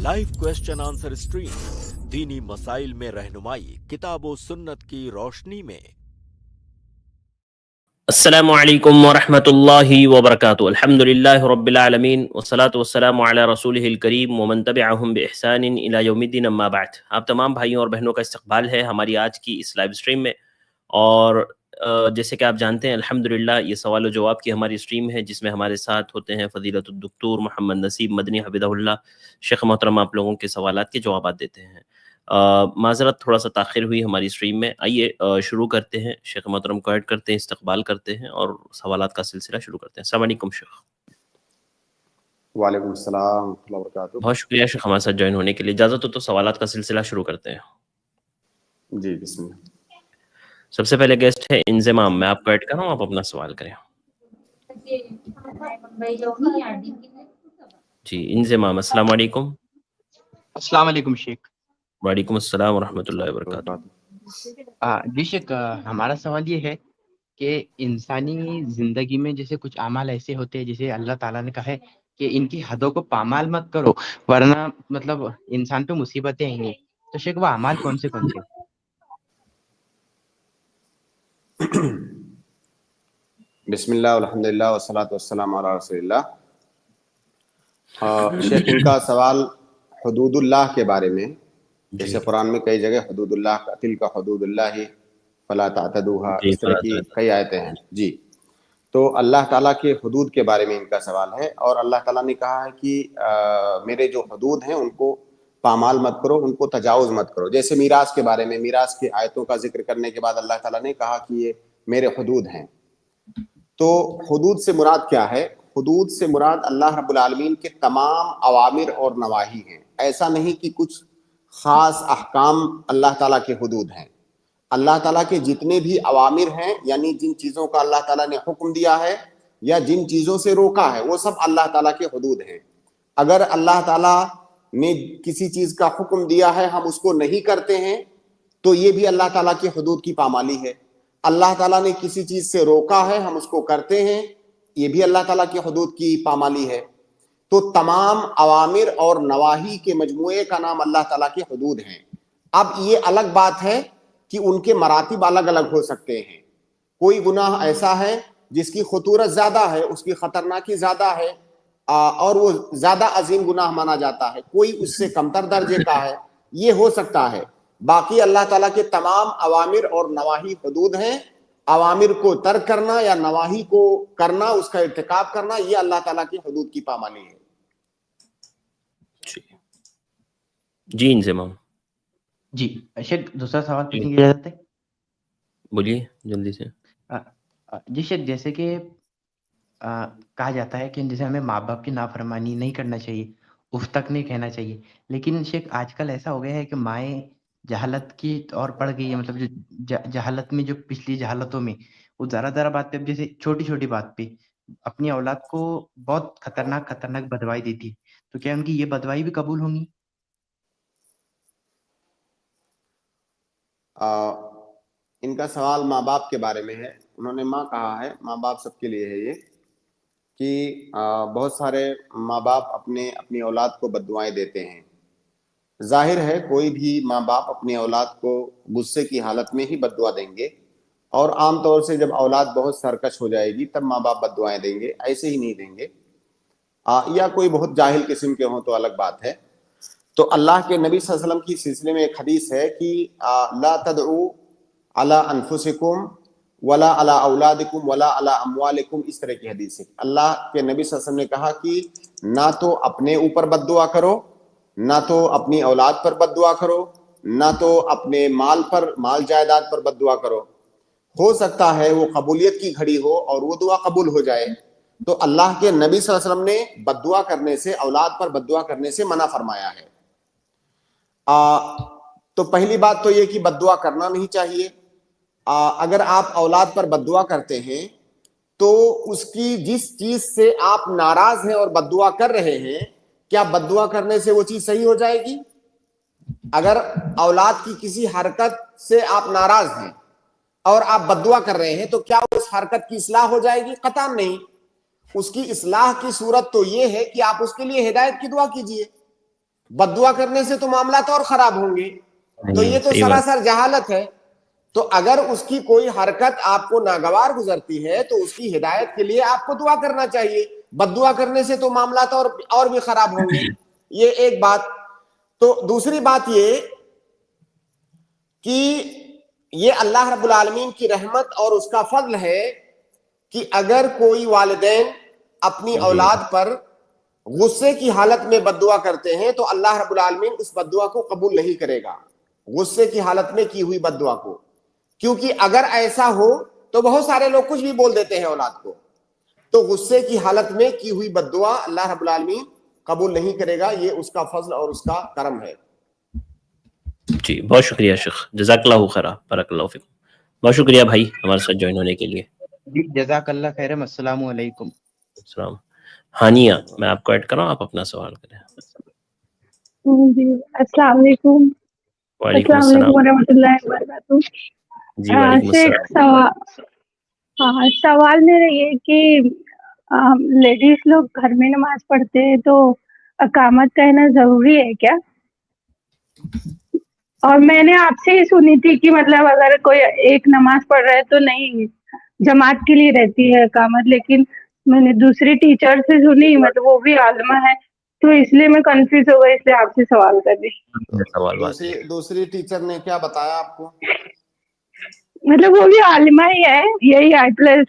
Live question answer stream, दीनी मसाइल में रहनुमाई किताब व सुन्नत की रोशनी में। अस्सलामु अलैकुम वरहमतुल्लाहि वबरकातुहू। अल्हम्दुलिल्लाहि रब्बिल आलमीन वस्सलातु वस्सलामु अला रसूलिहिल करीम व मन तबिअहुम बिइहसानिन इला यौमिद्दीन अम्मा बाद। आप तमाम भाइयों और बहनों का इस्तकबाल है हमारी आज की इस लाइव स्ट्रीम में। और जैसे कि आप जानते हैं अल्हम्दुलिल्लाह ये सवाल व जवाब की हमारी स्ट्रीम है जिसमें हमारे साथ होते हैं फ़ज़ीलतुद दुक्तोर मोहम्मद नसीब मदनी हफिज़हुल्लाह। शेख मोहतरम आप लोगों के सवालात के जवाबात देते हैं। माज़रत थोड़ा सा ताख़िर हुई हमारी स्ट्रीम में। आइए शुरू करते हैं। शेख मोहतरम को ऐड करते हैं, इस्तकबाल करते हैं और सवालात का सिलसिला शुरू करते हैं। अस्सलाम वालेकुम शेख। वालेकुम अस्सलाम व रहमतुल्लाहि व बरकातुहू। बहुत शुक्रिया शेख हमारे साथ ज्वाइन होने के लिए। इजाज़त हो तो सवालात का सिलसिला शुरू करते हैं। जी बिस्मिल्लाह। सबसे पहले गेस्ट है इंज़िमाम। मैं आपको ऐड कर रहा हूँ, आप अपना सवाल करें। जी इंज़िमाम, अस्सलाम वालेकुम। अस्सलाम वालेकुम शेख। वालेकुम अस्सलाम व रहमतुल्लाहि व बरकातुहू। जी शेख, हमारा सवाल ये है कि इंसानी जिंदगी में जैसे कुछ अमाल ऐसे होते हैं जैसे अल्लाह ताला ने कहा है कि इनकी हदों को पामाल मत करो वरना मतलब इंसान पे मुसीबतें आएंगी। तो शेख वो अमाल कौन से हैं? बिस्मिल्लाह अल्हम्दुलिल्लाह वस्सलातु वस्सलामु अला रसूलिल्लाह। शेख, इनका सवाल हुदूदुल्लाह के बारे में, जैसे कुरान में कई जगह हुदूदुल्लाह का तिलका हुदूदुल्लाह फला तातदूहा, इस तरह की कई आयतें हैं। जी, तो अल्लाह ताला के हुदूद के बारे में इनका सवाल है। और अल्लाह ताला ने कहा है कि मेरे जो हुदूद हैं उनको पामाल मत करो, उनको तजावुज मत करो। जैसे मीरास के बारे में, मीरास की आयतों का जिक्र करने के बाद अल्लाह ताला ने कहा कि ये मेरे हुदूद हैं। तो हुदूद से मुराद क्या है? हुदूद से मुराद अल्लाह रब्बुल आलमीन के तमाम अवामिर और नवाही हैं। ऐसा नहीं कि कुछ खास अहकाम अल्लाह ताला के हुदूद हैं। अल्लाह ताला के जितने भी अवामिर हैं, यानी जिन चीज़ों का अल्लाह ताला ने हुक्म दिया है या जिन चीज़ों से रोका है, वो सब अल्लाह ताला के हुदूद हैं। अगर अल्लाह ताला ने किसी चीज़ का हुक्म दिया है, हम उसको नहीं करते हैं, तो ये भी अल्लाह ताला के हुदूद की पामाली है। अल्लाह ताला ने किसी चीज़ से रोका है, हम उसको करते हैं, ये भी अल्लाह ताला के हुदूद की पामाली है। तो तमाम अवामिर और नवाही के मजमूए का नाम अल्लाह ताला के हुदूद हैं। अब ये अलग बात है कि उनके मरातिब अलग अलग हो सकते हैं। कोई गुनाह ऐसा है जिसकी खुतूरत ज़्यादा है, उसकी ख़तरनाकी ज़्यादा है और वो ज़्यादा अजीम गुनाह माना जाता है। कोई उससे कमतर दर्जे का है, ये हो सकता है। बाकी अल्लाह ताला के तमाम अवामिर और नवाही हुदूद हैं। अवामिर को तर्क करना या नवाही को करना, उसका इर्तिकाब करना, ये अल्लाह ताला की हुदूद की पामाली है। जी इंज़िमाम। जी शेख, दूसरा सवाल पूछने की इजाजत है? बोलिए जल्दी से। जी शेख, जैसे कि कहा जाता है कि जैसे हमें माँ बाप की नाफरमानी नहीं करना चाहिए, उफ तक नहीं कहना चाहिए। लेकिन शेख आजकल ऐसा हो गया है कि माएँ जहालत की और पड़ गई है, मतलब जो जहालत में, जो पिछली जहालतों में वो ज़रा-ज़रा बात पे, अब जैसे छोटी-छोटी बात पे अपनी औलाद को बहुत खतरनाक बदवाई देती है। तो क्या उनकी ये बदवाई भी कबूल होंगी? इनका सवाल माँ बाप के बारे में है। उन्होंने माँ कहा है, माँ बाप सबके लिए है ये, कि बहुत सारे माँ बाप अपनी औलाद को बद्दुआएं देते हैं। जाहिर है कोई भी माँ बाप अपनी औलाद को गुस्से की हालत में ही बद्दुआ देंगे, और आम तौर से जब औलाद बहुत सरकश हो जाएगी तब माँ बाप बद्दुआएं देंगे, ऐसे ही नहीं देंगे। या कोई बहुत जाहिल किस्म के हों तो अलग बात है। तो अल्लाह के नबी सल्लल्लाहु अलैहि वसल्लम की सिलसिले में एक हदीस है कि ला तदउ अला अनफुसिकुम वला अला औलादिकुम वला अला अमवालिकुम, इस तरह की हदीस है। अल्लाह के नबी सल्लल्लाहु अलैहि वसल्लम ने कहा कि ना तो अपने ऊपर बद्दुआ करो, ना तो अपनी औलाद पर बद्दुआ करो, ना तो अपने माल जायदाद पर बद्दुआ करो। हो सकता है वो कबूलियत की घड़ी हो और वो दुआ कबूल हो जाए। तो अल्लाह के नबी सल्लल्लाहु अलैहि वसल्लम ने बद्दुआ करने से, औलाद पर बद्दुआ करने से मना फरमाया है। तो पहली बात तो ये कि बद्दुआ करना नहीं चाहिए। अगर आप औलाद पर बद्दुआ करते हैं तो उसकी जिस चीज से आप नाराज हैं और बद्दुआ कर रहे हैं, क्या बद्दुआ करने से वो चीज सही हो जाएगी? अगर औलाद की किसी हरकत से आप नाराज हैं और आप बद्दुआ कर रहे हैं, तो क्या उस हरकत की इस्लाह हो जाएगी? कतई नहीं। उसकी इस्लाह की सूरत तो ये है कि आप उसके लिए हिदायत की दुआ कीजिए। बददुआ करने से तो मामलात और खराब होंगे। तो ये तो सही बात। सरासर जहालत है। तो अगर उसकी कोई हरकत आपको नागवार गुजरती है तो उसकी हिदायत के लिए आपको दुआ करना चाहिए। बददुआ करने से तो मामलात और भी खराब होंगे। ये एक बात। तो दूसरी बात ये कि ये अल्लाह रब्बुल आलमीन की रहमत और उसका फजल है कि अगर कोई वालिदैन अपनी औलाद पर गुस्से की हालत में बद्दुआ करते हैं तो अल्लाह रब्बुल आलमीन उस बद्दुआ को कबूल नहीं करेगा, गुस्से की हालत में की हुई बद्दुआ को। क्योंकि अगर ऐसा हो तो बहुत सारे लोग कुछ भी बोल देते हैं औलाद को, तो गुस्से की हालत में की हुई बद्दुआ अल्लाह रब्बुल आलमीन कबूल नहीं करेगा। ये उसका फजल और उसका करम है। जी बहुत शुक्रिया शेख, जज़ाकल्लाहु खैरा, बरकल्लाहु फीकुम। बहुत शुक्रिया भाई हमारे साथ ज्वाइन होने के लिए। जी जज़ाकल्लाह खैरम। अस्सलामु अलैकुम। अस्सलाम। हानिया, मैं आपको ऐड कर रहा हूँ, आप अपना सवाल करें। जी अस्सलाम वालेकुम। वालेकुम अस्सलाम अस्सलाम। वालेकुम वरहमतुल्लाहि वबरकातुहू। जी वालेकुम शेख अस्सलाम। सवाल मेरा ये कि लेडीज लोग घर में नमाज पढ़ते हैं तो अकामत कहना जरूरी है क्या? और मैंने आपसे ही सुनी थी कि मतलब अगर कोई एक नमाज पढ़ रहा है तो नहीं, जमात के लिए रहती है अकामत, लेकिन मैंने दूसरी टीचर से सुनी, मतलब वो भी आलिमा है, तो इसलिए मैं कंफ्यूज हो गई, इसलिए आपसे सवाल कर रही। सवाल दूसरी टीचर ने क्या बताया आपको? मतलब वो भी आलिमा ही है, यही आई प्लस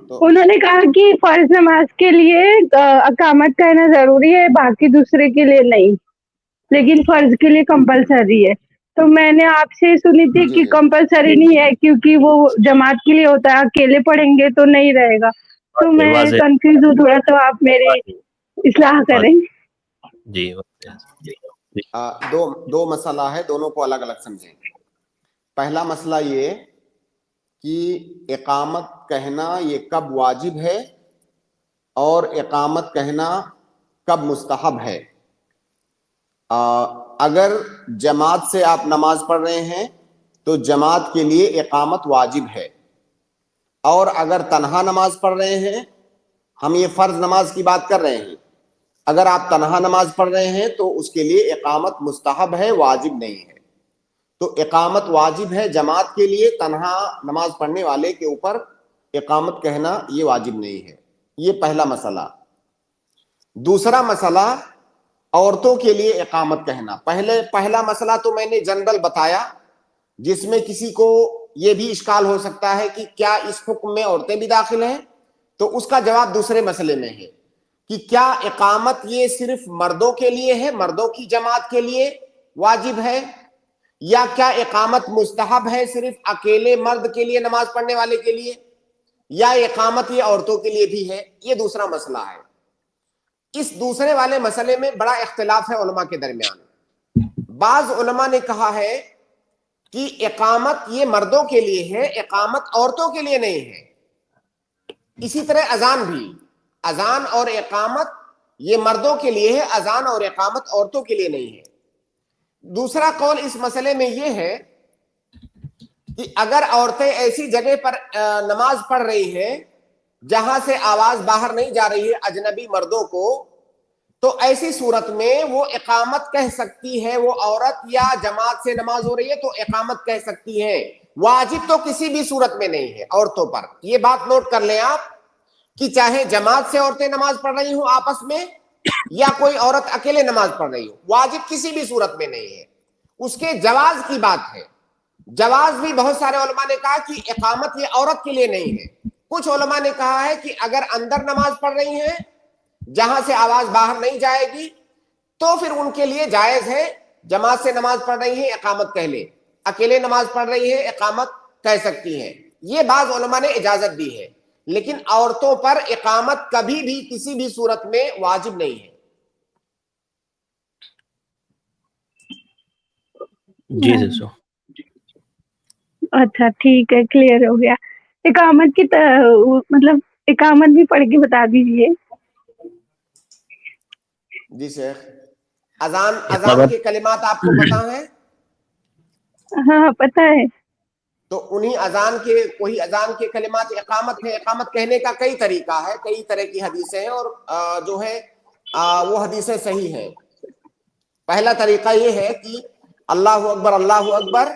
तो उन्होंने कहा कि फर्ज नमाज के लिए अकामत कहना जरूरी है, बाकी दूसरे के लिए नहीं, लेकिन फर्ज के लिए कंपलसरी है। तो मैंने आपसे सुनी थी कि कंपलसरी नहीं है क्योंकि वो जमात के लिए होता है, अकेले पढ़ेंगे तो नहीं रहेगा। तो मैं कंफ्यूज हूँ थोड़ा, तो आप मेरी इस्लाह करें। जी दो मसला है, दोनों को अलग अलग समझें। पहला मसला ये कि इकामत कहना ये कब वाजिब है और इकामत कहना कब मुस्तहब है। अगर जमात से आप नमाज पढ़ रहे हैं तो जमात के लिए इकामत वाजिब है, और अगर तन्हा नमाज पढ़ रहे हैं, हम ये फर्ज नमाज की बात कर रहे हैं, अगर आप तन्हा नमाज पढ़ रहे हैं तो उसके लिए इकामत मुस्तहब है, वाजिब नहीं है। तो इकामत वाजिब है जमात के लिए, तन्हा नमाज पढ़ने वाले के ऊपर इकामत कहना ये वाजिब नहीं है। ये पहला मसला। दूसरा मसला औरतों के लिए इकामत कहना। पहला मसला तो मैंने जनरल बताया, जिसमें किसी को यह भी इश्काल हो सकता है कि क्या इस हुक्म में औरतें भी दाखिल हैं, तो उसका जवाब दूसरे मसले में है कि क्या इकामत ये सिर्फ मर्दों के लिए है, मर्दों की जमात के लिए वाजिब है, या क्या इकामत मुस्तहब है सिर्फ अकेले मर्द के लिए, नमाज पढ़ने वाले के लिए, या इकामत ये औरतों के लिए भी है। ये दूसरा मसला है। इस दूसरे वाले मसले में बड़ा इख्तिलाफ है उलमा के दरमियान। बाज उलमा ने कहा है कि इकामत ये मर्दों के लिए है, इकामत औरतों के लिए नहीं है। इसी तरह अजान भी, अजान और इकामत ये मर्दों के लिए है, अजान और इकामत औरतों के लिए नहीं है। दूसरा कौल इस मसले में यह है कि अगर औरतें ऐसी जगह पर नमाज पढ़ रही हैं जहां से आवाज बाहर नहीं जा रही है अजनबी मर्दों को, तो ऐसी सूरत में वो इकामत कह सकती है। वो औरत या जमात से नमाज हो रही है तो इकामत कह सकती है। वाजिब तो किसी भी सूरत में नहीं है औरतों पर। ये बात नोट कर लें आप कि चाहे जमात से औरतें नमाज पढ़ रही हो आपस में, या कोई औरत अकेले नमाज पढ़ रही हो, वाजिब किसी भी सूरत में नहीं है। उसके जवाज की बात है। जवाज भी बहुत सारे उलमा ने कहा कि इकामत ये औरत के लिए नहीं है। कुछ उलमा ने कहा है कि अगर अंदर नमाज पढ़ रही हैं जहां से आवाज बाहर नहीं जाएगी तो फिर उनके लिए जायज है, जमात से नमाज पढ़ रही है इकामत कह ले, अकेले नमाज पढ़ रही है इकामत कह सकती है। ये बाज उलमा ने इजाजत दी है। लेकिन औरतों पर इकामत कभी भी किसी भी सूरत में वाजिब नहीं है। जी सर। अच्छा ठीक है, क्लियर हो गया। इकामत की मतलब इकामत भी पढ़ के बता दीजिए। जी शेख। अजान के कलिमात आपको पता है? हाँ पता है। तो उन्हीं अजान के, वही अजान के कलिमात इकामत है। इकामत कहने का कई तरीका है, कई तरह की हदीसें हैं, और जो है वो हदीसें सही हैं। पहला तरीका ये है कि अल्लाहु अकबर,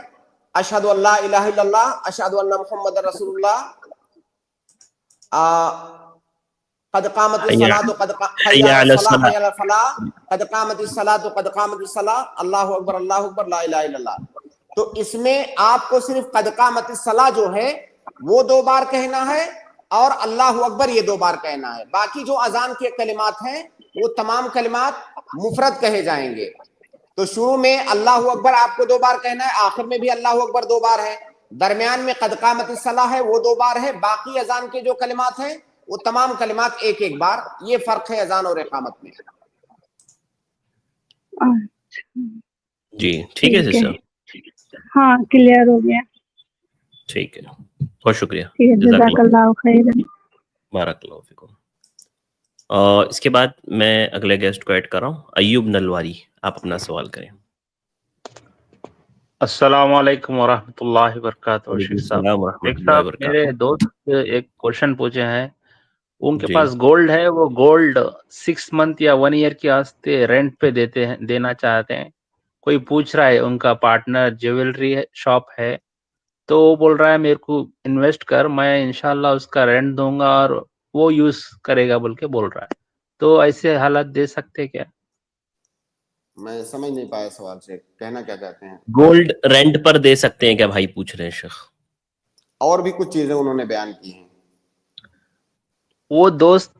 अशहदु अल्ला इलाहा इल्लल्लाह, अशहदु अन्ना मुहम्मद रसूलुल्लाह, कद कामतिस सलातु हय्या अला फलाह, सलाह। हय्या अला फलाह, कद कामतिस सलातु कद कामतिस सलाह, अल्लाहु अकबर, ला इलाहा इल्लल्लाह। तो इसमें आपको सिर्फ कद कामतिस सलाह जो है वो 2 बार कहना है और अल्लाहु अकबर ये 2 बार कहना है। बाकी जो अजान के कलिमात हैं वो तमाम कलिमात मुफरद कहे जाएंगे। तो शुरू में अल्लाहु अकबर आपको 2 बार कहना है, आखिर में भी अल्लाहु अकबर 2 बार है, दरमियान में कद कामतिस सलाह है वो 2 बार है, बाकी अजान के जो कलिमात हैं वो तमाम कलिमात एक बार। ये फर्क है अजान और इकामत में। जी ठीक है सिस्टर, हाँ क्लियर हो गया। ठीक है, बहुत शुक्रिया, ठीक है, जज़ाकल्लाह खैरन। बारकल्लाहु फिकुम। इसके बाद मैं अगले गेस्ट को ऐड कर रहा हूँ, अय्यूब नलवारी, आप अपना सवाल करें। अस्सलाम वालेकुम वरहमतुल्लाहि वबरकातुहू। शेख साहब, मेरे दोस्त एक क्वेश्चन पूछे हैं, उनके पास गोल्ड है, वो गोल्ड 6 मंथ या 1 ईयर के वास्ते रेंट पे देना चाहते हैं। कोई पूछ रहा है, उनका पार्टनर ज्वेलरी शॉप है, तो वो बोल रहा है मेरे को इन्वेस्ट कर, मैं इंशाल्लाह उसका रेंट दूंगा और वो यूज करेगा बोल के बोल रहा है। तो ऐसे हालत दे सकते क्या? मैं समझ नहीं पाया सवाल से, कहना क्या चाहते हैं? गोल्ड रेंट पर दे सकते हैं क्या भाई, पूछ रहे हैं शेख। और भी कुछ चीजें उन्होंने बयान की हैं। वो दोस्त,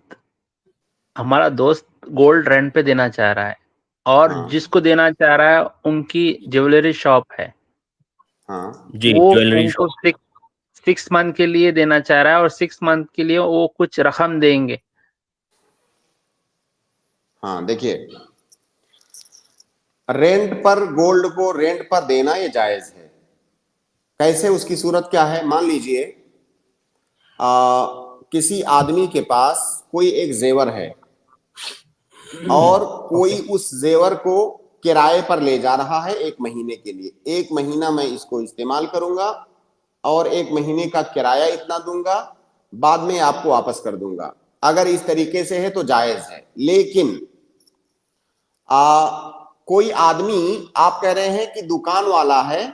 हमारा दोस्त गोल्ड रेंट पे देना चाह रहा है और जिसको देना चाह रहा है उनकी ज्वेलरी शॉप है। हाँ जी, वो ज्वेलरी उनको शॉप। 6 मंथ के लिए देना चाह रहा है और 6 मंथ के लिए वो कुछ रकम देंगे। हाँ, देखिए, रेंट पर गोल्ड को रेंट पर देना ये जायज है। कैसे? उसकी सूरत क्या है? मान लीजिए किसी आदमी के पास कोई एक जेवर है और कोई उस जेवर को किराए पर ले जा रहा है 1 महीने के लिए। 1 महीना मैं इसको इस्तेमाल करूंगा और 1 महीने का किराया इतना दूंगा, बाद में आपको वापस कर दूंगा। अगर इस तरीके से है तो जायज है। लेकिन कोई आदमी, आप कह रहे हैं कि दुकान वाला है,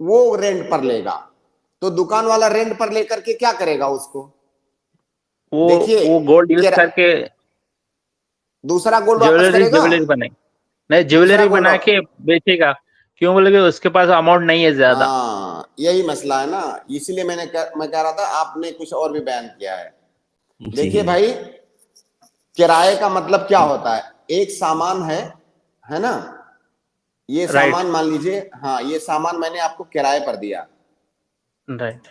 वो रेंट पर लेगा, तो दुकान वाला रेंट पर लेकर के क्या करेगा? उसको देखिए, वो गोल्ड यूज करके दूसरा गोल्ड वापस करेगा, ज्वेलरी बनाए, नहीं ज्वेलरी बना के बेचेगा। क्यों बोले? उसके पास अमाउंट नहीं है ज्यादा। हाँ, यही मसला है ना, इसीलिए मैं कह रहा था, आपने कुछ और भी बयान किया है। देखिए भाई, किराए का मतलब क्या होता है? एक सामान है ना, ये सामान मान लीजिए, हाँ, ये सामान मैंने आपको किराए पर दिया, राइट।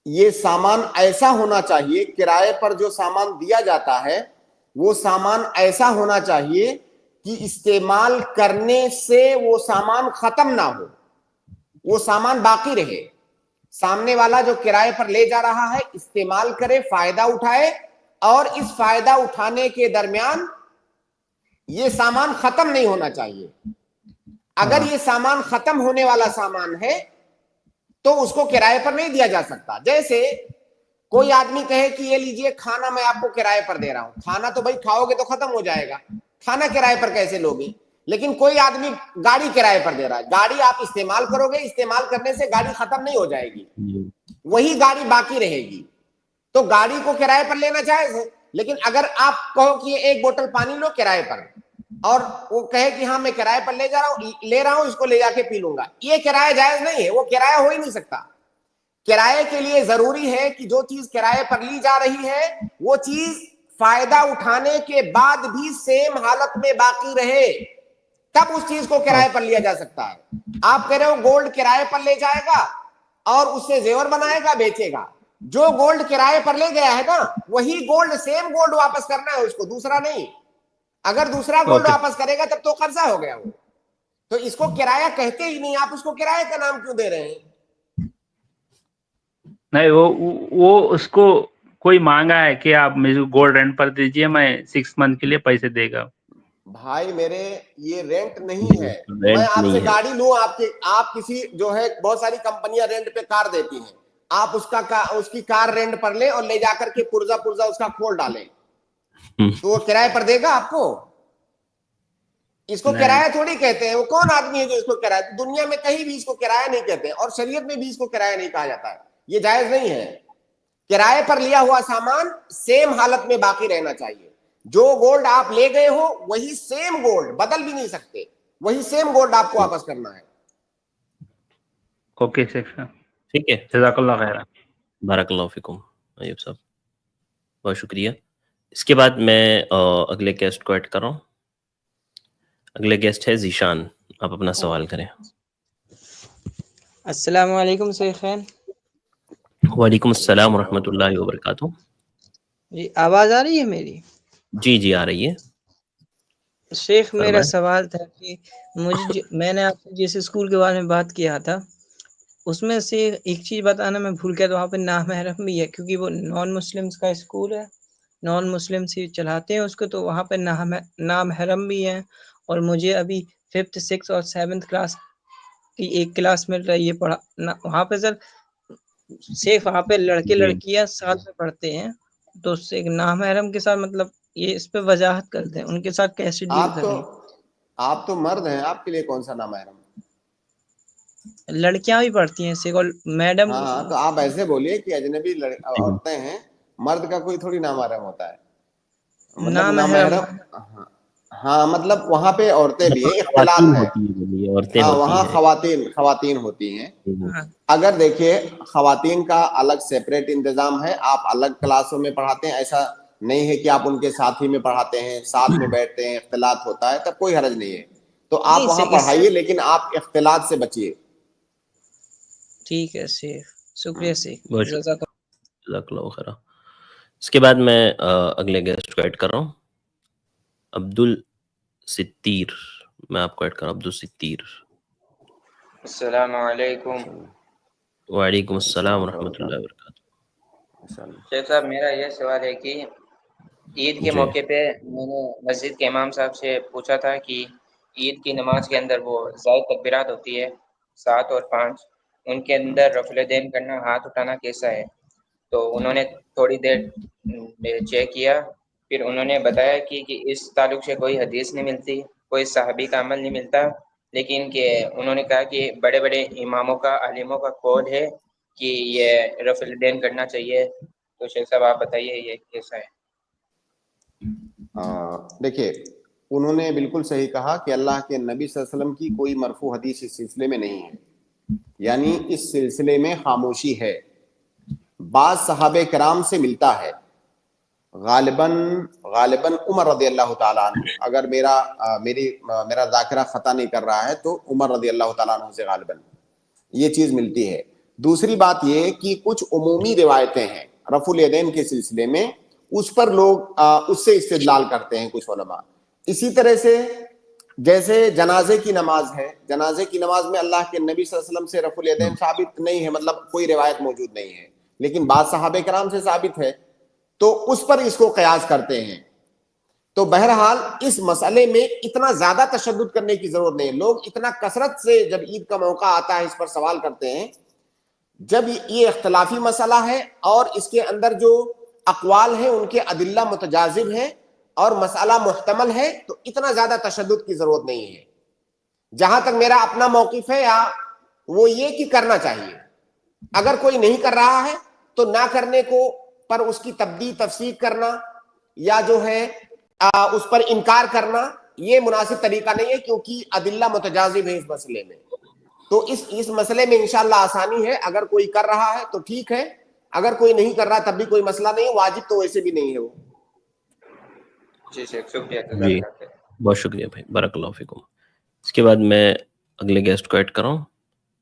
ये सामान ऐसा होना चाहिए, किराए पर जो सामान दिया जाता है वो सामान ऐसा होना चाहिए कि इस्तेमाल करने से वो सामान खत्म ना हो, वो सामान बाकी रहे। सामने वाला जो किराए पर ले जा रहा है इस्तेमाल करे, फायदा उठाए, और इस फायदा उठाने के दरमियान ये सामान खत्म नहीं होना चाहिए। अगर ये सामान खत्म होने वाला सामान है तो उसको किराए पर नहीं दिया जा सकता। जैसे कोई आदमी कहे कि ये लीजिए खाना, मैं आपको किराए पर दे रहा हूं, खाना तो भाई खाओगे तो खत्म हो जाएगा, खाना किराए पर कैसे लोगे? लेकिन कोई आदमी गाड़ी किराए पर दे रहा है, गाड़ी आप इस्तेमाल करोगे, इस्तेमाल करने से गाड़ी खत्म नहीं हो जाएगी, वही गाड़ी बाकी रहेगी, तो गाड़ी को किराए पर लेना जायज है। लेकिन अगर आप कहो कि 1 बोतल पानी लो किराए पर, और वो कहे कि हाँ मैं किराए पर ले रहा हूं, इसको ले जाके पी लूंगा, ये किराया जायज नहीं है, वो किराया हो ही नहीं सकता। किराए के लिए जरूरी है कि जो चीज किराए पर ली जा रही है वो चीज फायदा उठाने के बाद भी सेम हालत में बाकी रहे, तब उस चीज को किराए पर लिया जा सकता है। आप कह रहे हो गोल्ड किराए पर ले जाएगा और उससे जेवर बनाएगा, बेचेगा। जो गोल्ड किराए पर ले गया है ना, वही गोल्ड, सेम गोल्ड वापस करना है उसको, दूसरा नहीं। अगर दूसरा गोल्ड वापस करेगा तब तो कर्जा हो गया वो, तो इसको किराया कहते ही नहीं, आप उसको किराए का नाम क्यों दे रहे हैं? नहीं, वो उसको कोई मांगा है कि आप मुझे गोल्ड रेंट पर दीजिए, मैं 6 मंथ के लिए पैसे देगा। भाई मेरे, ये रेंट नहीं है। मैं आपसे गाड़ी लूं, आप किसी जो है, बहुत सारी कंपनियां रेंट पे कार देती हैं, आप उसकी कार रेंट पर ले और ले जाकर के पुर्जा उसका खोल डालें, तो वो किराए पर देगा आपको? اس کو کرایہ تھوڑی کہتے ہیں. وہ کون آدمی ہے جو اس کو کرایہ؟ دنیا میں کہیں بھی اس کو کرایہ نہیں کہتے ہیں, اور شریعت میں بھی اس کو کرایہ نہیں کہا جاتا ہے. یہ جائز نہیں ہے. کرایہ پر لیا ہوا سامان سیم حالت میں باقی رہنا چاہیے. جو گولڈ آپ لے گئے ہو وہی سیم گولڈ, بدل بھی نہیں سکتے, وہی سیم گولڈ آپ کو واپس کرنا ہے. اوکے شیخ صاحب, ٹھیک ہے, جزاک اللہ خیر. بارک اللہ فیکم ایوب صاحب, بہت شکریہ. اس کے بعد میں اگلے گیسٹ کو ایڈ کر رہا ہوں. اگلے گیسٹ ہے ذیشان, آپ اپنا سوال کریں. السلام علیکم شیخین. وعلیکم السلام ورحمۃ اللہ وبرکاتہ. جی آواز آ رہی ہے میری؟ جی جی آ رہی ہے. شیخ میرا فرمائیں. سوال تھا کہ میں نے آپ سے جس اسکول کے بارے میں بات کیا تھا اس میں سے ایک چیز بتانا میں بھول گیا. تو وہاں پہ نامحرم بھی ہے, کیونکہ وہ نان مسلمس کا اسکول ہے, نان مسلمس ہی چلاتے ہیں اس کو, تو وہاں پہ نامحرم بھی ہیں. اور مجھے ابھی 5th 6th اور 7th کلاس کی ایک کلاس مل رہی ہے پڑھا وہاں پہ. سر صرف وہاں پہ لڑکے جی لڑکیاں ساتھ میں پڑھتے ہیں, تو اس سے ایک نامحرم کے ساتھ مطلب یہ اس پہ وضاحت کرتے ہیں ان کے ساتھ کیسے ڈیل کریں. آپ تو مرد ہیں, آپ کے لیے کون سا نامحرم؟ لڑکیاں بھی پڑھتی ہیں میڈم. ہاں تو آپ ایسے بولیے کہ اجنبی عورتیں ہیں, مرد کا کوئی تھوڑی نامحرم ہوتا ہے. مطلب نامحرم. نامحرم, ہاں مطلب وہاں پہ عورتیں بھی ہیں, خواتین اختلاط ہے. ہوتی ہیں, بولیے عورتیں ہاں ہوتی وہاں ہیں. خواتین ہوتی ہیں. ہاں اگر دیکھیے خواتین کا الگ سیپریٹ انتظام ہے, آپ الگ کلاسوں میں پڑھاتے ہیں, ایسا نہیں ہے کہ آپ ان کے ساتھ ہی میں پڑھاتے ہیں, ساتھ میں بیٹھتے ہیں, اختلاط ہوتا ہے, تب کوئی حرج نہیں ہے. تو آپ نہیں وہاں اس سے پڑھائیے, لیکن آپ اختلاط سے بچیے. ٹھیک ہے شیخ, شکریہ شیخ. بہت شکریہ, جزاک اللہ خیر. اس کے بعد میں اگلے گیسٹ کو ایڈ کر رہا ہوں, عبد الستیر. میں آپ کو ایڈ کر رہا ہوں, عبد الستیر. السلام علیکم. وعلیکم السلام ورحمۃ اللہ وبرکاتہ. شیخ صاحب, میرا یہ سوال ہے کہ عید کے جی موقع پہ میں نے مسجد کے امام صاحب سے پوچھا تھا کہ عید کی نماز کے اندر وہ زائد تکبیرات ہوتی ہے 7 اور 5, ان کے اندر رفع الیدین کرنا, ہاتھ اٹھانا کیسا ہے؟ تو انہوں نے تھوڑی دیر چیک کیا, پھر انہوں نے بتایا کہ اس تعلق سے کوئی حدیث نہیں ملتی, کوئی صحابی کا عمل نہیں ملتا, لیکن کہ انہوں نے کہا کہ بڑے بڑے اماموں کا, عالموں کا قول ہے کہ یہ رفع الیدین کرنا چاہیے. تو شیخ صاحب آپ بتائیے یہ کیسا ہے؟ دیکھیے انہوں نے بالکل صحیح کہا کہ اللہ کے نبی صلی اللہ علیہ وسلم کی کوئی مرفوع حدیث اس سلسلے میں نہیں ہے, یعنی اس سلسلے میں خاموشی ہے. بعض صحابہ کرام سے ملتا ہے, غالباً عمر رضی اللہ تعالیٰ عنہ, اگر میرا ذاکرہ خطا نہیں کر رہا ہے تو عمر رضی اللہ تعالیٰ عنہ سے غالباً یہ چیز ملتی ہے. دوسری بات یہ کہ کچھ عمومی روایتیں ہیں رفع الیدین کے سلسلے میں, اس پر لوگ اس سے استدلال کرتے ہیں کچھ علماء. اسی طرح سے جیسے جنازے کی نماز ہے, جنازے کی نماز میں اللہ کے نبی صلی اللہ علیہ وسلم سے رفع الیدین ثابت نہیں ہے, مطلب کوئی روایت موجود نہیں ہے, لیکن بعض صحابہ کرام سے ثابت ہے, تو اس پر اس کو قیاس کرتے ہیں. تو بہرحال اس مسئلے میں اتنا زیادہ تشدد کرنے کی ضرورت نہیں ہے. لوگ اتنا کثرت سے جب عید کا موقع آتا ہے اس پر سوال کرتے ہیں, جب یہ اختلافی مسئلہ ہے اور اس کے اندر جو اقوال ہیں ان کے ادلہ متجاذب ہیں اور مسئلہ محتمل ہے, تو اتنا زیادہ تشدد کی ضرورت نہیں ہے. جہاں تک میرا اپنا موقف ہے وہ یہ کہ کرنا چاہیے. اگر کوئی نہیں کر رہا ہے تو نہ کرنے کو پر اس کی تبدیل تفسیر کرنا یا جو ہے اس پر انکار کرنا یہ مناسب طریقہ نہیں ہے, کیونکہ ادلہ متجاذب ہے اس مسئلے میں. تو اس مسئلے میں انشاءاللہ آسانی ہے. اگر کوئی کر رہا ہے تو ٹھیک ہے, اگر کوئی نہیں کر رہا تب بھی کوئی مسئلہ نہیں, واجب تو ویسے بھی نہیں ہے وہ. جی شیخ, شکریہ. جی بہت شکریہ بھائی, بارک اللہ فیکم. اس کے بعد میں اگلے گیسٹ کو ایڈ کر رہا ہوں,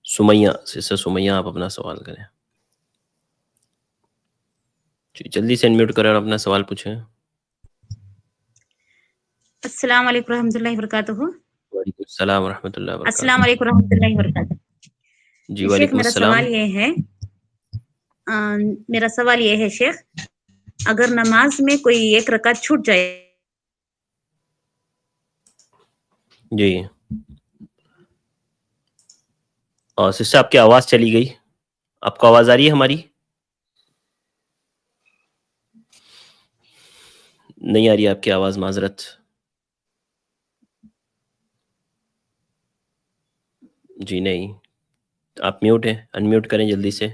سمیہ. سسٹر سمیہ, آپ اپنا سوال کریں. جی جلدی سے انمیوٹ کریں اور اپنا سوال پوچھیں. السلام علیکم ورحمۃ اللہ وبرکاتہ. وعلیکم السلام ورحمۃ اللہ وبرکاتہ. السلام علیکم ورحمۃ اللہ وبرکاتہ. جی شیخ وعلیکم میرا السلام. سوال یہ ہے شیخ, اگر نماز میں کوئی ایک رکعت چھوٹ جائے. جی سسٹر آپ کی آواز چلی گئی, آپ کو آواز آ رہی ہے ہماری؟ نہیں آ رہی ہے آپ کی آواز, معذرت. جی نہیں, آپ میوٹ ہیں, انمیوٹ کریں جلدی سے.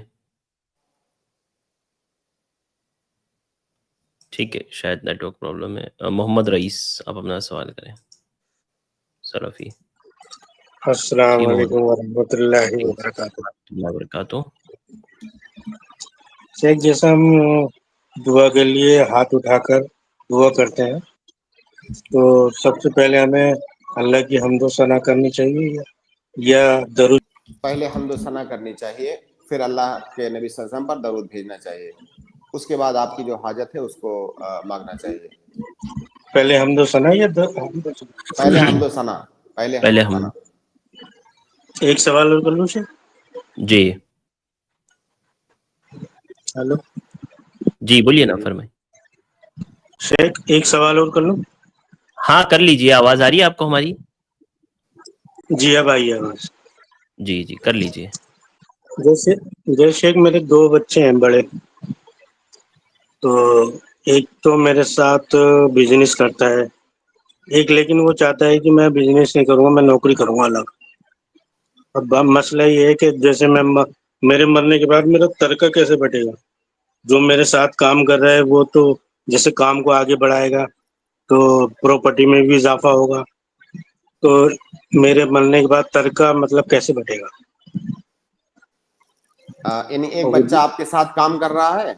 ٹھیک ہے, شاید نیٹ ورک پرابلم ہے. محمد رئیس, آپ اپنا سوال کریں. سلفی. السلام جی محمد علیکم ورحمۃ اللہ وبرکاتہ. اللہ وبرکاتہ. شیخ, جیسا ہم دعا کے لیے ہاتھ اٹھا کر دعا کرتے ہیں تو سب سے پہلے ہمیں اللہ کی حمد و ثنا کرنی چاہیے یا درود؟ پہلے حمد و ثنا کرنی چاہیے, پھر اللہ کے نبی صلی اللہ علیہ وسلم پر درود بھیجنا چاہیے, اس کے بعد آپ کی جو حاجت ہے اس کو مانگنا چاہیے. پہلے حمد و ثنا یا پہلے حمد و ثنا, پہلے حمد پہلے و ہم. ثنا. ایک سوال اور کر لوں شیخ. جی ہلو جی بولیے نا, فرمائیں. شیخ ایک سوال اور کر لوں؟ ہاں کر لیجئے, آواز آ رہی ہے آپ کو ہماری؟ جی اب آئی آواز. جی جی کر لیجئے. جیسے شیخ میرے 2 بچے ہیں بڑے, تو ایک تو میرے ساتھ بزنس کرتا ہے, ایک لیکن وہ چاہتا ہے کہ میں بزنس نہیں کروں گا, میں نوکری کروں گا الگ. اب مسئلہ یہ ہے کہ جیسے میرے مرنے کے بعد میرا ترکہ کیسے بٹے گا؟ جو میرے ساتھ کام کر رہا ہے وہ تو جیسے کام کو آگے بڑھائے گا تو پراپرٹی میں بھی اضافہ ہوگا, تو میرے مرنے کے بعد ترکہ مطلب کیسے بٹے گا؟ یعنی ایک بچہ آپ کے ساتھ کام کر رہا ہے؟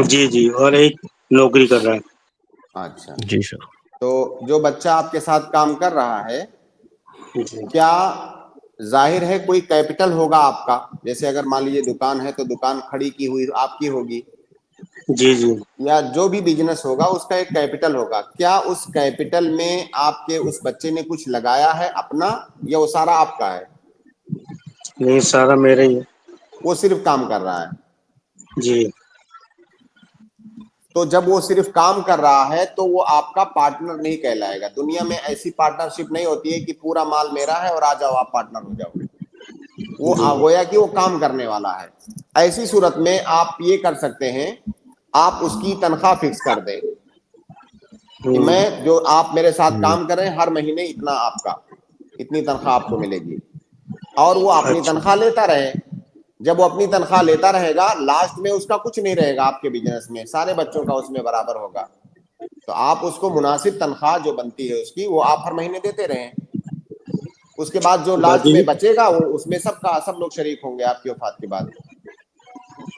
جی جی, اور ایک نوکری کر رہا ہے. اچھا, جی سر. تو جو بچہ آپ کے ساتھ کام کر رہا ہے جی کیا ظاہر ہے کوئی کیپٹل ہوگا آپ کا؟ جیسے اگر مان لیجیے دکان ہے تو دکان کھڑی کی ہوئی آپ کی ہوگی, جی جی یا جو بھی بزنس ہوگا اس کا ایک کیپٹل ہوگا. کیا اس کیپٹل میں آپ کے اس بچے نے کچھ لگایا ہے اپنا, یا وہ سارا آپ کا ہے؟ نہیں, سارا میرا ہی ہے. وہ صرف کام کر رہا ہے. جی تو جب وہ صرف کام کر رہا ہے تو وہ آپ کا پارٹنر نہیں کہلائے گا. دنیا میں ایسی پارٹنرشپ نہیں ہوتی ہے کہ پورا مال میرا ہے اور آ جاؤ آپ پارٹنر ہو جاؤ. وہ جی گویا کہ وہ کام کرنے والا ہے. ایسی صورت میں آپ یہ کر سکتے ہیں, آپ اس کی تنخواہ فکس کر دیں کہ میں جو آپ میرے ساتھ کام کر رہے ہیں ہر مہینے اتنا آپ کا, اتنی تنخواہ آپ کو ملے گی, اور وہ اپنی اچھا تنخواہ لیتا رہے. جب وہ اپنی تنخواہ لیتا رہے گا, لاسٹ میں اس کا کچھ نہیں رہے گا آپ کے بزنس میں, سارے بچوں کا اس میں برابر ہوگا. تو آپ اس کو مناسب تنخواہ جو بنتی ہے اس کی, وہ آپ ہر مہینے دیتے رہیں. اس کے بعد جو لاسٹ باقی میں بچے گا وہ اس میں سب لوگ شریک ہوں گے آپ کی وفات کے بعد.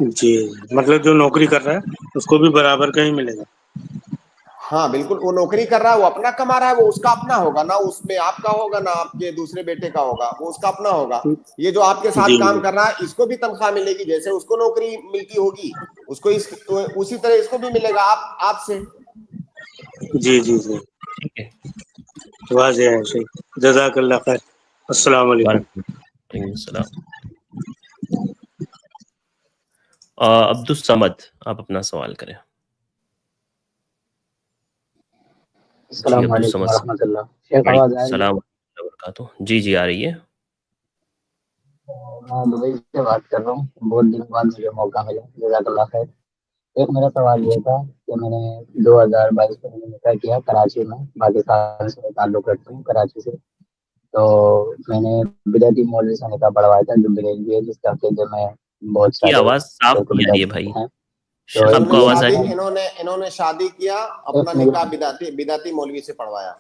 جی, مطلب جو نوکری کر رہا ہے اس کو بھی برابر کا ہی ملے گا؟ ہاں بالکل, وہ نوکری کر رہا ہے, وہ اپنا کما رہا ہے, وہ اس کا اپنا ہوگا, نہ اس میں آپ کا ہوگا نہ آپ کے دوسرے بیٹے کا ہوگا, وہ اس کا اپنا ہوگا. یہ جو آپ کے ساتھ جی کام کر رہا ہے اس کو بھی تنخواہ ملے گی, جیسے اس کو نوکری ملتی ہوگی اس کو اسی طرح اس کو بھی ملے گا آپ سے. جی جی جی, ٹھیک ہے. واضح ہے صحیح. جزاک اللہ خیر. السلام علیکم. وعلیکم السلام. عبد الصمد, آپ اپنا سوال کریں. جی السلام عبد علیکم الصمد. ورحمۃ اللہ. شیخ وعلیکم آواز آ رہی ہے؟ السلام ورحمۃ اللہ وبرکاتہ. جی جی آ رہی ہے. میں دبئی سے بات کر رہا ہوں, بہت دن بعد مجھے موقع ملا. جزاک اللہ خیر. ایک میرا سوال یہ تھا کہ میں نے 2022 میں نکاح کیا کراچی میں, پاکستان سے تعلق رکھتا ہوں کراچی سے. تو میں نے بدعتی مولوی سے نکاح پڑھوایا تھا جو بریلوی ہے, جس کے عقیدے میں بہت کی سارے آواز صاف شرک نہیں آ رہی ہے بدعت بھائی. ہیں. تو آپ کو آواز آ رہی ہے؟ انہوں نے شادی کیا, اپنا نکاح بدعتی مولوی سے پڑھوایا.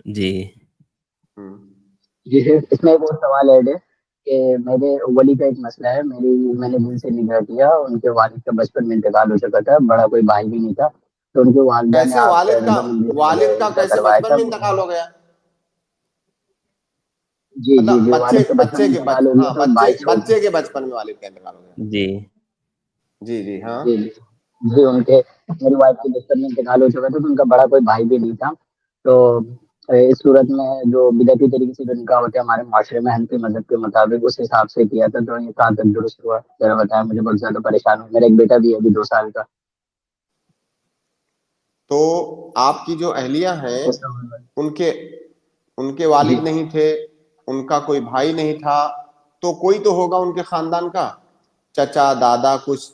جی جی اس میں ایک اور سوال ہے کہ میرے ولی کا ایک مسئلہ ہے. میں نے دن سے نکاح کیا, ان کے والد کا بچپن میں انتقال ہو چکا تھا, بڑا کوئی بھائی بھی نہیں تھا, تو ان کے والدہ نے کیسے آپ سے رضامندی سے والد کا نکاح کیسے کروایا بچپن تھا. میں انتقال ہو گیا؟ جی جی مطلب جی, والد کا بچپن میں انتقال ہو گیا تھا, 22 بچے کے بچپن میں والد کا انتقال ہو گیا. جی جی جی ہاں جی جی جی, ان کے میری وائف کے بچپن میں انتقال ہو چکا تھا, تو ان کا بڑا کوئی بھائی بھی نہیں تھا. تو اس صورت میں جو بدعتی طریقے سے جو نکاح ہوتا ہے ہمارے معاشرے میں حنفی مذہب کے مطابق, اس حساب سے کیا تھا. تو یہ کہاں تک درست ہوا ذرا بتائیں, مجھے بہت زیادہ پریشان ہوں. میرا ایک بیٹا بھی ہے ابھی 2 سال کا. تو آپ کی جو اہلیہ ہیں ان کے جی والد نہیں تھے, ان کا کوئی بھائی نہیں تھا, تو کوئی تو ہوگا ان کے خاندان کا, چچا دادا کچھ.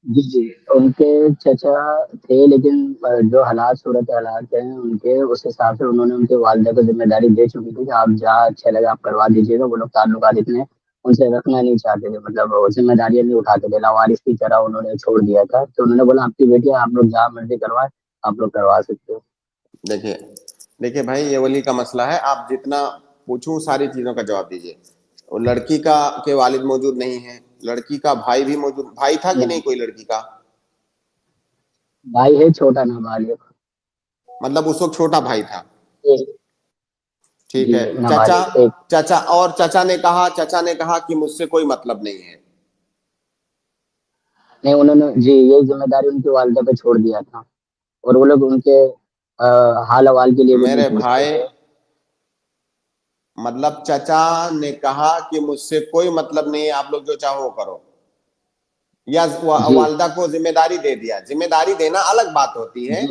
جی جی، ان کے چچا تھے، لیکن جو صورت حالات ہیں ان کے، اس حساب سے انہوں نے ان کے والدہ کو ذمہ داری دے چکی تھی کہ آپ جہاں اچھا لگا آپ کروا دیجیے گا. وہ لوگ تعلقات اتنے ان سے رکھنا نہیں چاہتے تھے، مطلب ذمہ داریاں نہیں اٹھاتے تھے، لاوارث کی طرح انہوں نے چھوڑ دیا تھا. تو انہوں نے بولا آپ کی بیٹی آپ لوگ جہاں مرضی کروائے، آپ لوگ کروا سکتے ہو. دیکھیے بھائی، یہ ولی کا مسئلہ ہے. آپ جتنا پوچھوں ساری چیزوں کا جواب دیجیے. لڑکی کا کے والد موجود نہیں ہے، لڑکی کا بھائی بھی موجود، بھائی تھا کہ نہیں کوئی لڑکی کا؟ بھائی ہے، چھوٹا نابالغ. مطلب اس وقت چھوٹا بھائی تھا. ٹھیک ہے. چچا نے کہا کہ مجھ سے کوئی مطلب نہیں ہے. نہیں، انہوں نے جی یہ ذمہ داری ان کی والدہ پہ چھوڑ دیا تھا، اور وہ لوگ ان کے حال حوال کے لیے بھی میرے نہیں بھائی، پوچھتے تھے. مطلب چچا نے کہا کہ مجھ سے کوئی مطلب نہیں ہے، آپ لوگ جو چاہو کرو، یا والدہ کو ذمہ داری دے دیا. ذمہ داری دینا الگ بات ہوتی ہے،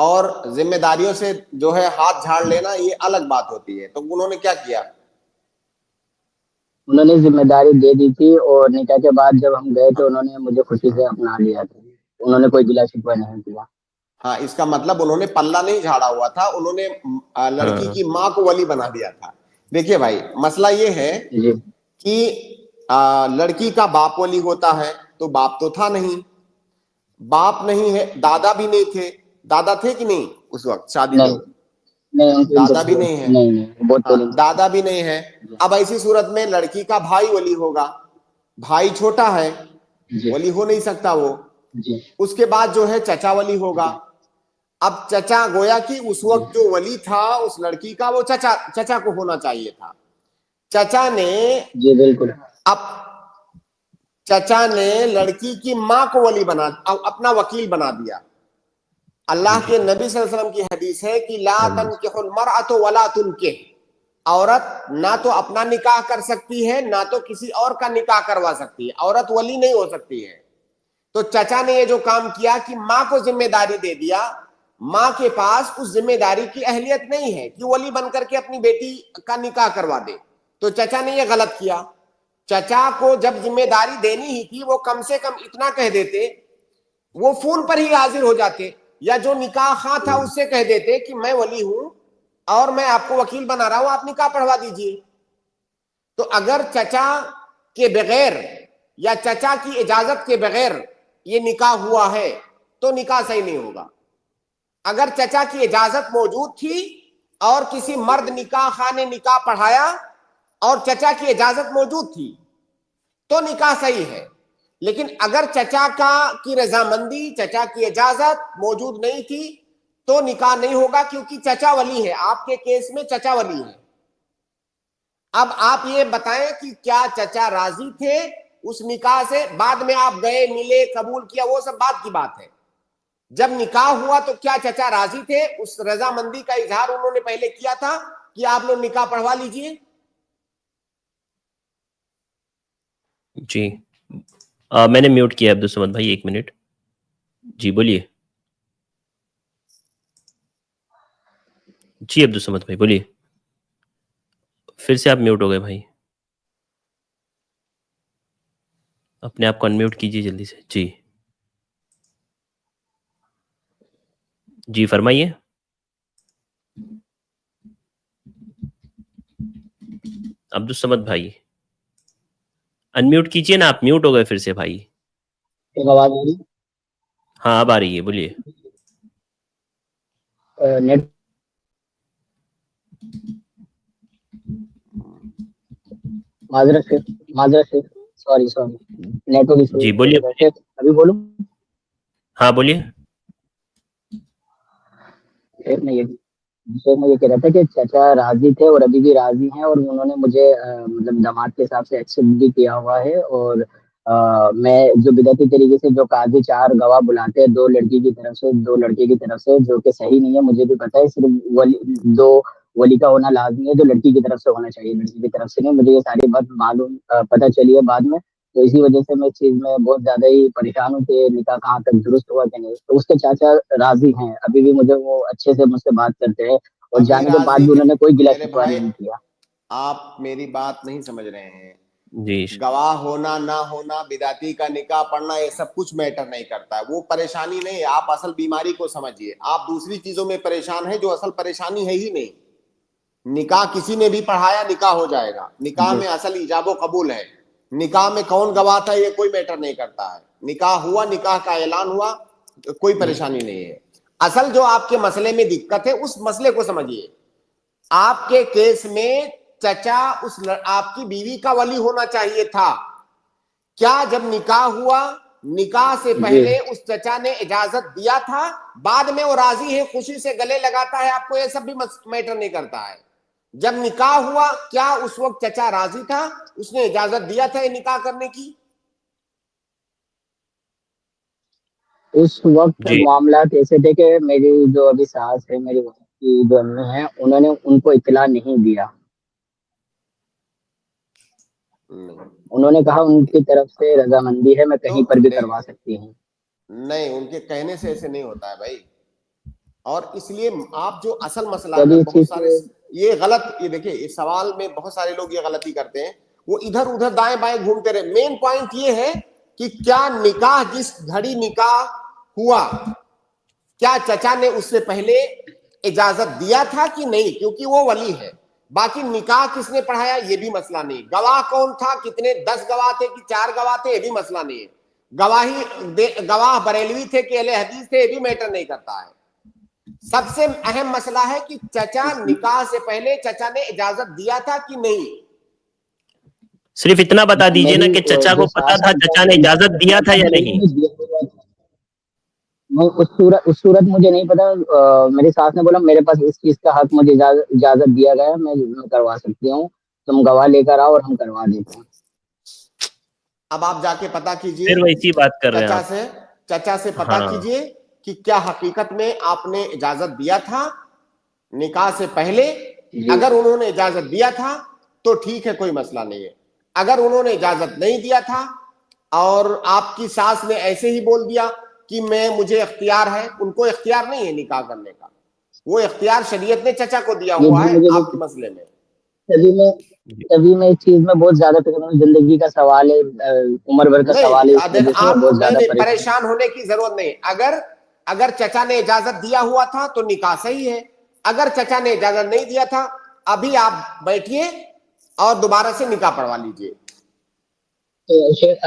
اور ذمہ داریوں سے جو ہے ہاتھ جھاڑ لینا یہ الگ بات ہوتی ہے. تو انہوں نے کیا کیا؟ انہوں نے ذمہ داری دے دی تھی، اور نکاح کے بعد جب ہم گئے تو انہوں نے مجھے خوشی سے اپنا لیا تھا. انہوں نے کوئی گلا شکوہ نہیں کیا. ہاں، اس کا مطلب انہوں نے پلہ نہیں جھاڑا ہوا تھا، انہوں نے لڑکی کی ماں کو ولی بنا دیا تھا. دیکھیے بھائی، مسئلہ یہ ہے کہ لڑکی کا باپ ولی ہوتا ہے، تو باپ تو تھا نہیں، باپ نہیں ہے، دادا بھی نہیں تھے. دادا تھے کہ نہیں اس وقت شادی میں؟ دادا بھی نہیں ہے. دادا بھی نہیں ہے. اب ایسی صورت میں لڑکی کا بھائی ولی ہوگا. بھائی چھوٹا ہے، ولی ہو نہیں سکتا وہ. اس کے بعد جو ہے چچا ولی ہوگا. اب چچا گویا کہ اس وقت جو ولی تھا اس لڑکی کا، وہ چچا کو ہونا چاہیے تھا. چچا نے جی بالکل، اب چچا نے لڑکی کی ماں کو ولی بنا، اپنا وکیل بنا دیا. اللہ کے نبی صلی اللہ علیہ وسلم کی حدیث ہے کہ لا تنکح المرأۃ ولا تنکح، عورت نہ تو اپنا نکاح کر سکتی ہے نہ تو کسی اور کا نکاح کروا سکتی ہے. عورت ولی نہیں ہو سکتی ہے. تو چچا نے یہ جو کام کیا کہ ماں کو ذمہ داری دے دیا. ماں کے پاس اس ذمہ داری کی اہلیت نہیں ہے کہ ولی بن کر کے اپنی بیٹی کا نکاح کروا دے. تو چچا نے یہ غلط کیا. چچا کو جب ذمہ داری دینی ہی تھی، وہ کم سے کم اتنا کہہ دیتے، وہ فون پر ہی حاضر ہو جاتے، یا جو نکاح خواہ تھا اس سے کہہ دیتے کہ میں ولی ہوں اور میں آپ کو وکیل بنا رہا ہوں، آپ نکاح پڑھوا دیجئے. تو اگر چچا کے بغیر یا چچا کی اجازت کے بغیر یہ نکاح ہوا ہے تو نکاح صحیح نہیں ہوگا. اگر چچا کی اجازت موجود تھی اور کسی مرد نکاح خواہ نے نکاح پڑھایا اور چچا کی اجازت موجود تھی تو نکاح صحیح ہے. لیکن اگر چچا کی رضامندی، چچا کی اجازت موجود نہیں تھی تو نکاح نہیں ہوگا، کیونکہ چچا ولی ہے. آپ کے کیس میں چچا ولی ہے. اب آپ یہ بتائیں کہ کیا چچا راضی تھے اس نکاح سے؟ بعد میں آپ گئے، ملے، قبول کیا، وہ سب بات کی بات ہے. جب نکاح ہوا تو کیا چچا راضی تھے؟ اس رضامندی کا اظہار انہوں نے پہلے کیا تھا کہ آپ لوگ نکاح پڑھوا لیجئے. جی میں نے میوٹ کیا عبدالصمد بھائی، 1 منٹ. جی بولیے. جی عبدالصمد بھائی بولیے. پھر سے آپ میوٹ ہو گئے بھائی، اپنے آپ کو انمیوٹ کیجیے جلدی سے. جی جی فرمائیے. عبدالصمد بھائی انمیوٹ کیجیے نا، آپ میوٹ ہو گئے پھر سے بھائی. آواز آ رہی؟ ہاں اب آ رہی ہے، بولیے. نیٹ معذرت سے سوری نیٹ ورک ایشو. جی بولیے. ابھی بولوں؟ ہاں بولیے. میں یہ کہہ رہا تھا کہ چچا راضی تھے اور ابھی بھی راضی ہیں، اور انہوں نے مجھے مطلب داماد کے حساب سے ایکسپٹ بھی کیا ہوا ہے. اور میں جو بدعتی طریقے سے جو قاضی 4 گواہ بلاتے ہیں، 2 لڑکی کی طرف سے 2 لڑکے کی طرف سے، جو کہ صحیح نہیں ہے، مجھے بھی پتا ہے. صرف 2 ولی کا ہونا لازمی ہے جو لڑکی کی طرف سے ہونا چاہیے، لڑکی کی طرف سے نہیں. مجھے یہ ساری بات معلوم پتہ چلی ہے بعد میں، تو اسی وجہ سے میں اس چیز میں بہت زیادہ ہی پریشان ہوں کہ نکاح کہاں تک درست ہوا کہ نہیں. تو اس کے چاچا راضی ہیں، ابھی بھی مجھے وہ اچھے سے مجھ سے بات کرتے ہیں، اور جانے کے بعد بھی انہوں نے کوئی گلا شکوہ نہیں کیا. آپ میری بات نہیں سمجھ رہے ہیں. جی गवाह होना ना होना, बिदाती का निकाह पढ़ना, ये सब कुछ मैटर नहीं करता है. वो परेशानी नहीं है, आप असल बीमारी को समझिए. आप दूसरी चीजों में परेशान है जो असल परेशानी है ही नहीं. निकाह किसी ने भी पढ़ाया निकाह हो जाएगा. निकाह में असल इजाबो कबूल है. निकाह में कौन गवाह था ये कोई मैटर नहीं करता है. निकाह हुआ, निकाह का ऐलान हुआ, कोई परेशानी नहीं है. असल जो आपके मसले में दिक्कत है उस मसले को समझिए. आपके केस में चचा उस आपकी बीवी का वली होना चाहिए था. क्या जब निकाह हुआ, निकाह से पहले उस चचा ने इजाजत दिया था, बाद में वो राजी है, खुशी से गले लगाता है, आपको ये सब भी मैटर नहीं करता है. जब निकाह हुआ, क्या उस वक्त चचा राजी था, उसने इजाजत दिया था ये निकाह करने की? उस वक्त मामलात ऐसे थे कि मेरी जो अभी सास है, मेरी की जो अम्मी है, उन्होंने उनको इत्तला नहीं दिया. उन्होंने कहा उनकी तरफ से रजामंदी है, मैं कहीं पर भी करवा सकती हूँ. नहीं, उनके कहने से ऐसे नहीं होता है भाई. और इसलिए आप जो असल मसला है, बहुत सारे ये गलत, ये देखिए इस सवाल में बहुत सारे लोग ये गलती करते हैं, वो इधर उधर दाएं बाएं घूमते रहे. मेन पॉइंट ये है कि क्या निकाह, जिस घड़ी निकाह हुआ, क्या चचा ने उससे पहले इजाजत दिया था कि नहीं, क्योंकि वो वली है. बाकी निकाह किसने पढ़ाया ये भी मसला नहीं. गवाह कौन था, कितने 10 गवाह थे कि 4 गवाह थे, ये भी मसला नहीं है. गवाह बरेलवी थे कि अहले हदीस थे, ये भी मैटर नहीं करता है. सबसे अहम मसला है कि चचा निकाह से पहले चचा ने इजाजत दिया था कि नहीं. सिर्फ इतना बता दीजिए ना कि चचा को पता था, चचा ने इजाजत दिया था या नहीं. उस सूरत मुझे नहीं पता. मेरी सास ने बोला मेरे पास इस चीज का हक, मुझे इजाजत दिया गया है, मैं करवा सकती हूँ, तुम गवाह लेकर आओ और हम करवा देते हैं. अब आप जाके पता कीजिए, फिर वैसी बात कर रहे हैं चचा से पता कीजिए कि क्या हकीकत में आपने इजाजत दिया था निकाह से पहले. अगर उन्होंने इजाजत दिया था तो ठीक है, कोई मसला नहीं है. अगर उन्होंने इजाजत नहीं दिया था और आपकी सास ने ऐसे ही बोल दिया कि मुझे इख्तियार है, उनको इख्तियार नहीं है निकाह करने का. वो इख्तियार शरीयत ने चचा को दिया हुआ है आपके मसले में. तभी मैं इस चीज में बहुत ज्यादा जिंदगी का सवाल है, उम्र भर का सवाल है. आप परेशान होने की जरूरत नहीं. अगर चचा ने इजाजत दिया हुआ था तो निकाह सही है. अगर चचा ने इजाजत नहीं दिया था, अभी आप बैठिए और दोबारा से निकाह पढ़वा लीजिए.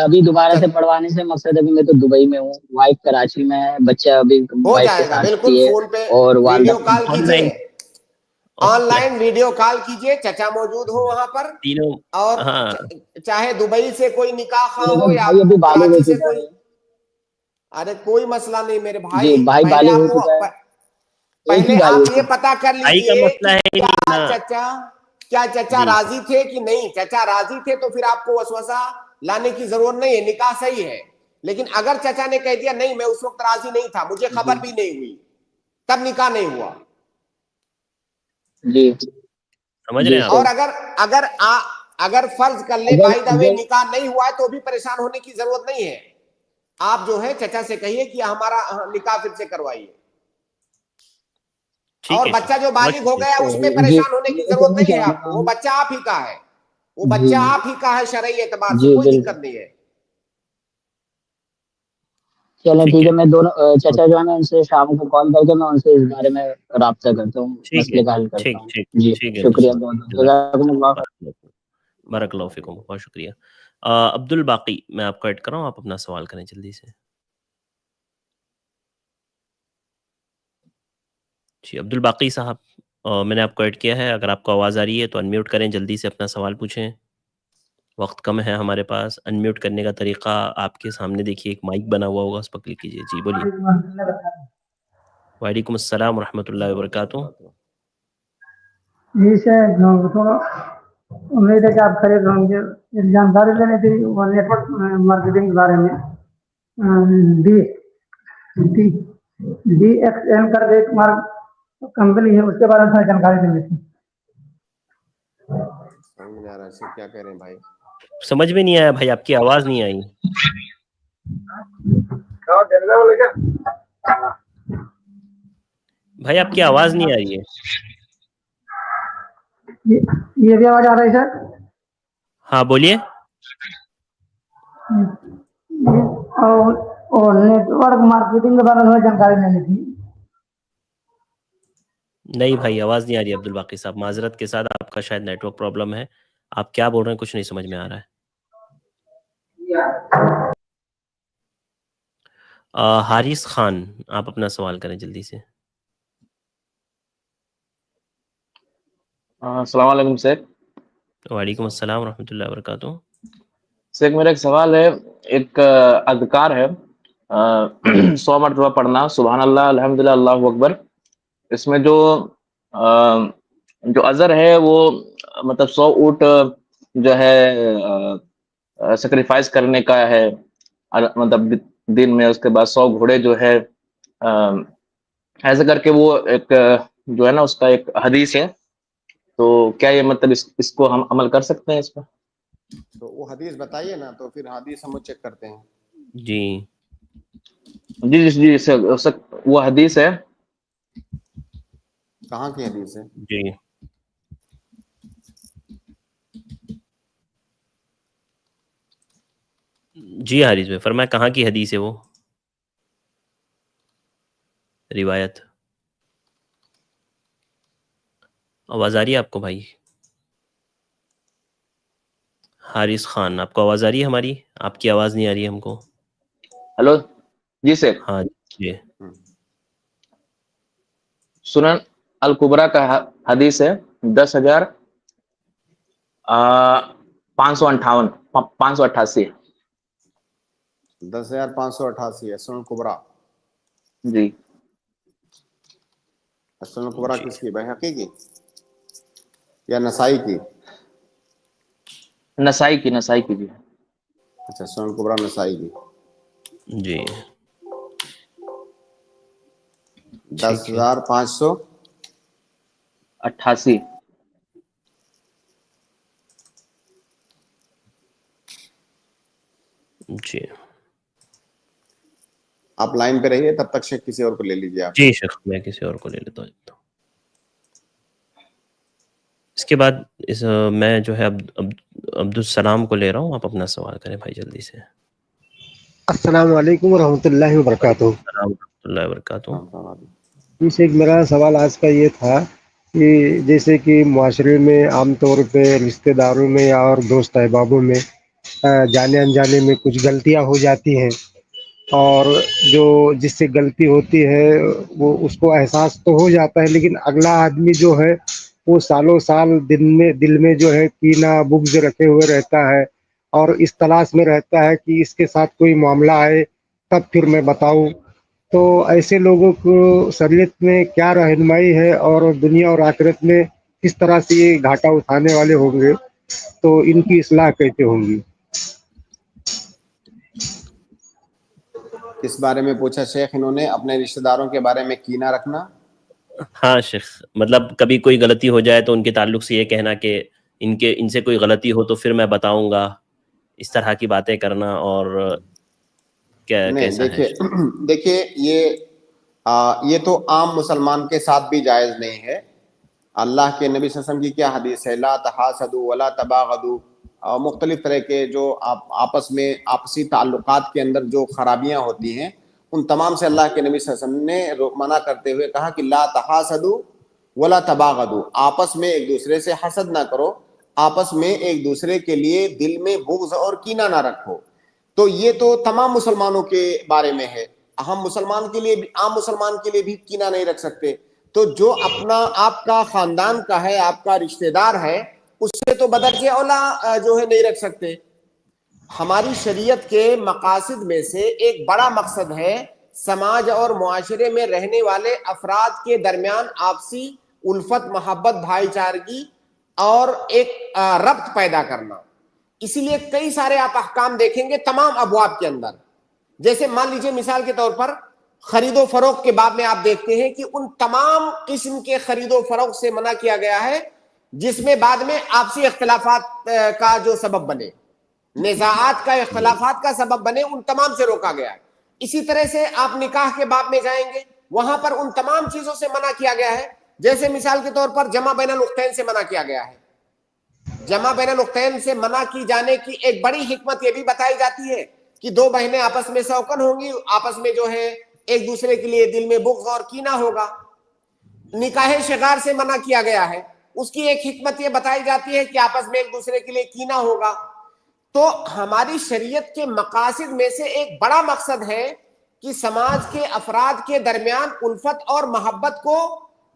अभी दोबारा से पढ़वाने से मकसद, अभी मैं तो दुबई में हूँ, वाइफ कराची में है, बच्चा अभी हो जाएगा. बिल्कुल फोन पे और वीडियो कॉल कीजिए, ऑनलाइन वीडियो कॉल कीजिए, चचा मौजूद हो वहां पर. और चाहे दुबई से कोई निकाह हो या कराची से कोई, अरे कोई मसला नहीं मेरे भाई. पहले आप ये पता कर लीजिए क्या चचा राजी थे कि नहीं. चचा राजी थे तो फिर आपको वसवसा लाने की जरूरत नहीं है, निकाह सही है. लेकिन अगर चचा ने कह दिया नहीं मैं उस वक्त राजी नहीं था, मुझे खबर भी नहीं हुई, तब निकाह नहीं हुआ. जी समझ रहे हैं. और अगर फर्ज कर ले बाय द वे निकाह नहीं हुआ है तो भी परेशान होने की जरूरत नहीं है. आप जो है चचा से कहिए कि हमारा निकाह फिर से करवाइए. और बच्चा जो बालिग हो गया उसमें परेशान होने की जरूरत नहीं है आपको. वो बच्चा आप ही का है, वो बच्चा आप ही का है शरई एतबार से, कोई दिक्कत नहीं है. चलो ठीक है, मैं दोनों चचा जो है मैं उनसे शाम को कॉल करके मैं उनसे इस बारे में राब्ता करता हूँ, मसले का हल करता हूँ. जी शुक्रिया बहुत. बारकल्लाहु फीकुम, बहुत शुक्रिया. अब्दुल बाकी, मैं आपको ऐड कर रहा हूँ, आप अपना सवाल करें जल्दी से. जी अब्दुल बाकी साहब, मैंने आपको ऐड किया है. अगर आपको आवाज़ आ रही है तो अनम्यूट करें, जल्दी से अपना सवाल पूछें. वक्त कम है हमारे पास. अनम्यूट करने का तरीका आपके सामने देखिए, एक माइक बना हुआ होगा, उस पर क्लिक कीजिए. जी बोलिए. वालेकुम अस्सलाम रहमतुल्लाहि व बरकातुहू. जी सर, थोड़ा उम्मीद है कि आप खरीद होंगे. जानकारी लेनी थी नेटवर्क मार्केटिंग के बारे में. DXN कर एक कंपनी है, उसके बारे में जानकारी लेनी थी. समझ में आ रहा है क्या कह रहे हैं भाई? समझ में नहीं आया भाई, आपकी आवाज नहीं आई. भाई आपकी आवाज नहीं आ रही है. ये भी आवाज आ रही है सर? हाँ बोलिए. और नेटवर्क मार्केटिंग के बारे में जानकारी लेनी थी। नहीं भाई, आवाज नहीं आ रही अब्दुल बाकी साहब, माजरत के साथ, आपका शायद नेटवर्क प्रॉब्लम है। आप क्या बोल रहे हैं कुछ नहीं समझ में आ रहा है। हारिस खान, आप अपना सवाल करें जल्दी से। अस्सलाम वालेकुम सर। वालेकुम अस्सलाम रहमतुल्लाहि व बरकातुहू। सर मेरा एक सवाल है, एक अज़कार है 100 मरतबा पढ़ना, सुभान अल्लाह, अल्हम्दुलिल्लाह, अल्लाहु अकबर। इसमें जो अजर है वो मतलब 100 ऊँट जो है सेक्रीफाइस करने का है मतलब दिन में, उसके बाद 100 घोड़े जो है ऐसे करके वो एक जो है ना उसका एक हदीस है। तो क्या ये मतलब इसको हम अमल कर सकते हैं इस पर? तो वो हदीस बताइए ना, तो फिर हदीस हम चेक करते हैं। जी जी जी जी सर, वो हदीस है। कहाँ की हदीस है? जी जी हारिस भाई फरमाए, कहाँ की हदीस है वो रिवायत? आवाज आ रही है आपको भाई? हारिस खान, आपको आवाज आ रही है हमारी? आपकी आवाज नहीं आ रही है हमको। हेलो जी सर। हाँ जी। सुनन अल कुबरा का हदीस है 10,558 588 10,588 है सुनन कुबरा। जी। सुनन कुबरा किसकी, बैहक़ी की या नसाई की? नसाई की जी। अच्छा, सुनन कुबरा नसाई की जी। 10,588 जी। आप लाइन पे रहिए, तब तक शेख किसी और को ले लीजिए आप। जी शेख, मैं किसी और को ले लेता हूँ। इसके बाद मैं जो है अब्दुल सलाम को ले रहा हूँ। आप अपना सवाल करें भाई जल्दी से। अस्सलाम वालेकुम रहमतुल्लाहि व बरकातुहू। शेख, मेरा सवाल आज का ये था कि जैसे कि माशरे में आमतौर पे रिश्तेदारों में और दोस्त अहबाबों में जाने अनजाने में कुछ गलतियां हो जाती हैं, और जो जिससे गलती होती है वो उसको एहसास तो हो जाता है, लेकिन अगला आदमी जो है वो सालों साल दिल में जो है कीना बुग़्ज़ रखे हुए रहता है, और इस तलाश में रहता है कि इसके साथ कोई मामला आए तब फिर मैं बताऊं। तो ऐसे लोगों को शरीयत में क्या रहनुमाई है, और दुनिया और आखिरत में किस तरह से ये घाटा उठाने वाले होंगे, तो इनकी इस्लाह कैसे होंगी? किस बारे में पूछा शेख इन्होंने? अपने रिश्तेदारों के बारे में कीना रखना। हाँ शेख, मतलब कभी कोई गलती हो जाए तो उनके ताल्लुक से ये कहना कि इनसे कोई गलती हो तो फिर मैं बताऊंगा, इस तरह की बातें करना। और क्या कैसा है? देखिए ये तो आम मुसलमान के साथ भी जायज़ नहीं है। अल्लाह के नबी सल्लल्लाहु अलैहि वसल्लम की क्या हदीस है, ला तहासदू वला तबागदू, और मुख्तलिफ तरह के जो आपस में आपसी ताल्लुकात के अंदर जो खराबियां होती हैं, उन तमाम से अल्लाह के नबी सल्लल्लाहु अलैहि वसल्लम ने मना करते हुए कहा कि ला तहासदू वला तबागदू, आपस में एक दूसरे से हसद ना करो, आपस में एक दूसरे के लिए दिल में बुग़्ज़ और कीना ना रखो। तो ये तो तमाम मुसलमानों के बारे में है। हम मुसलमान के लिए भी, आम मुसलमान के लिए भी कीना नहीं रख सकते। तो जो अपना आपका खानदान का है, आपका रिश्तेदार है, उससे तो बदरजे औला जो है नहीं रख सकते। हमारी शरीयत के मकासद में से एक बड़ा मकसद है समाज और मुआशरे में रहने वाले अफराद के दरमियान आपसी उल्फत, मोहब्बत, भाईचारगी और एक रब्त पैदा करना। इसीलिए कई सारे आप अहकाम देखेंगे तमाम अबवाब के अंदर। जैसे मान लीजिए मिसाल के तौर पर खरीदो फरोख्त के बाब में आप देखते हैं कि उन तमाम किस्म के खरीदो फरोख्त से मना किया गया है जिसमें बाद में आपसी इख्तिलाफात का जो सबब बने, निज़ाआत का, इख्तिलाफात का सबब बने, उन तमाम से रोका गया है। इसी तरह से आप निकाह के बाब में जाएंगे, वहां पर उन तमाम चीजों से मना किया गया है। जैसे मिसाल के तौर पर जमा बैनुल उख्तैन से मना किया गया है। जमा बैन नुक्तैन से मना की जाने की एक बड़ी हिकमत ये भी बताई जाती है कि दो बहनें आपस में शौकन होंगी, आपस में जो है एक दूसरे के लिए दिल में बुग़्ज़ और कीना होगा। निकाह शिगार से मना किया गया है, उसकी एक हिकमत ये बताई जाती है कि आपस में एक दूसरे के लिए कीना होगा। तो हमारी शरीयत के मकासद में से एक बड़ा मकसद है कि समाज के अफराद के दरमियान उल्फत और मोहब्बत को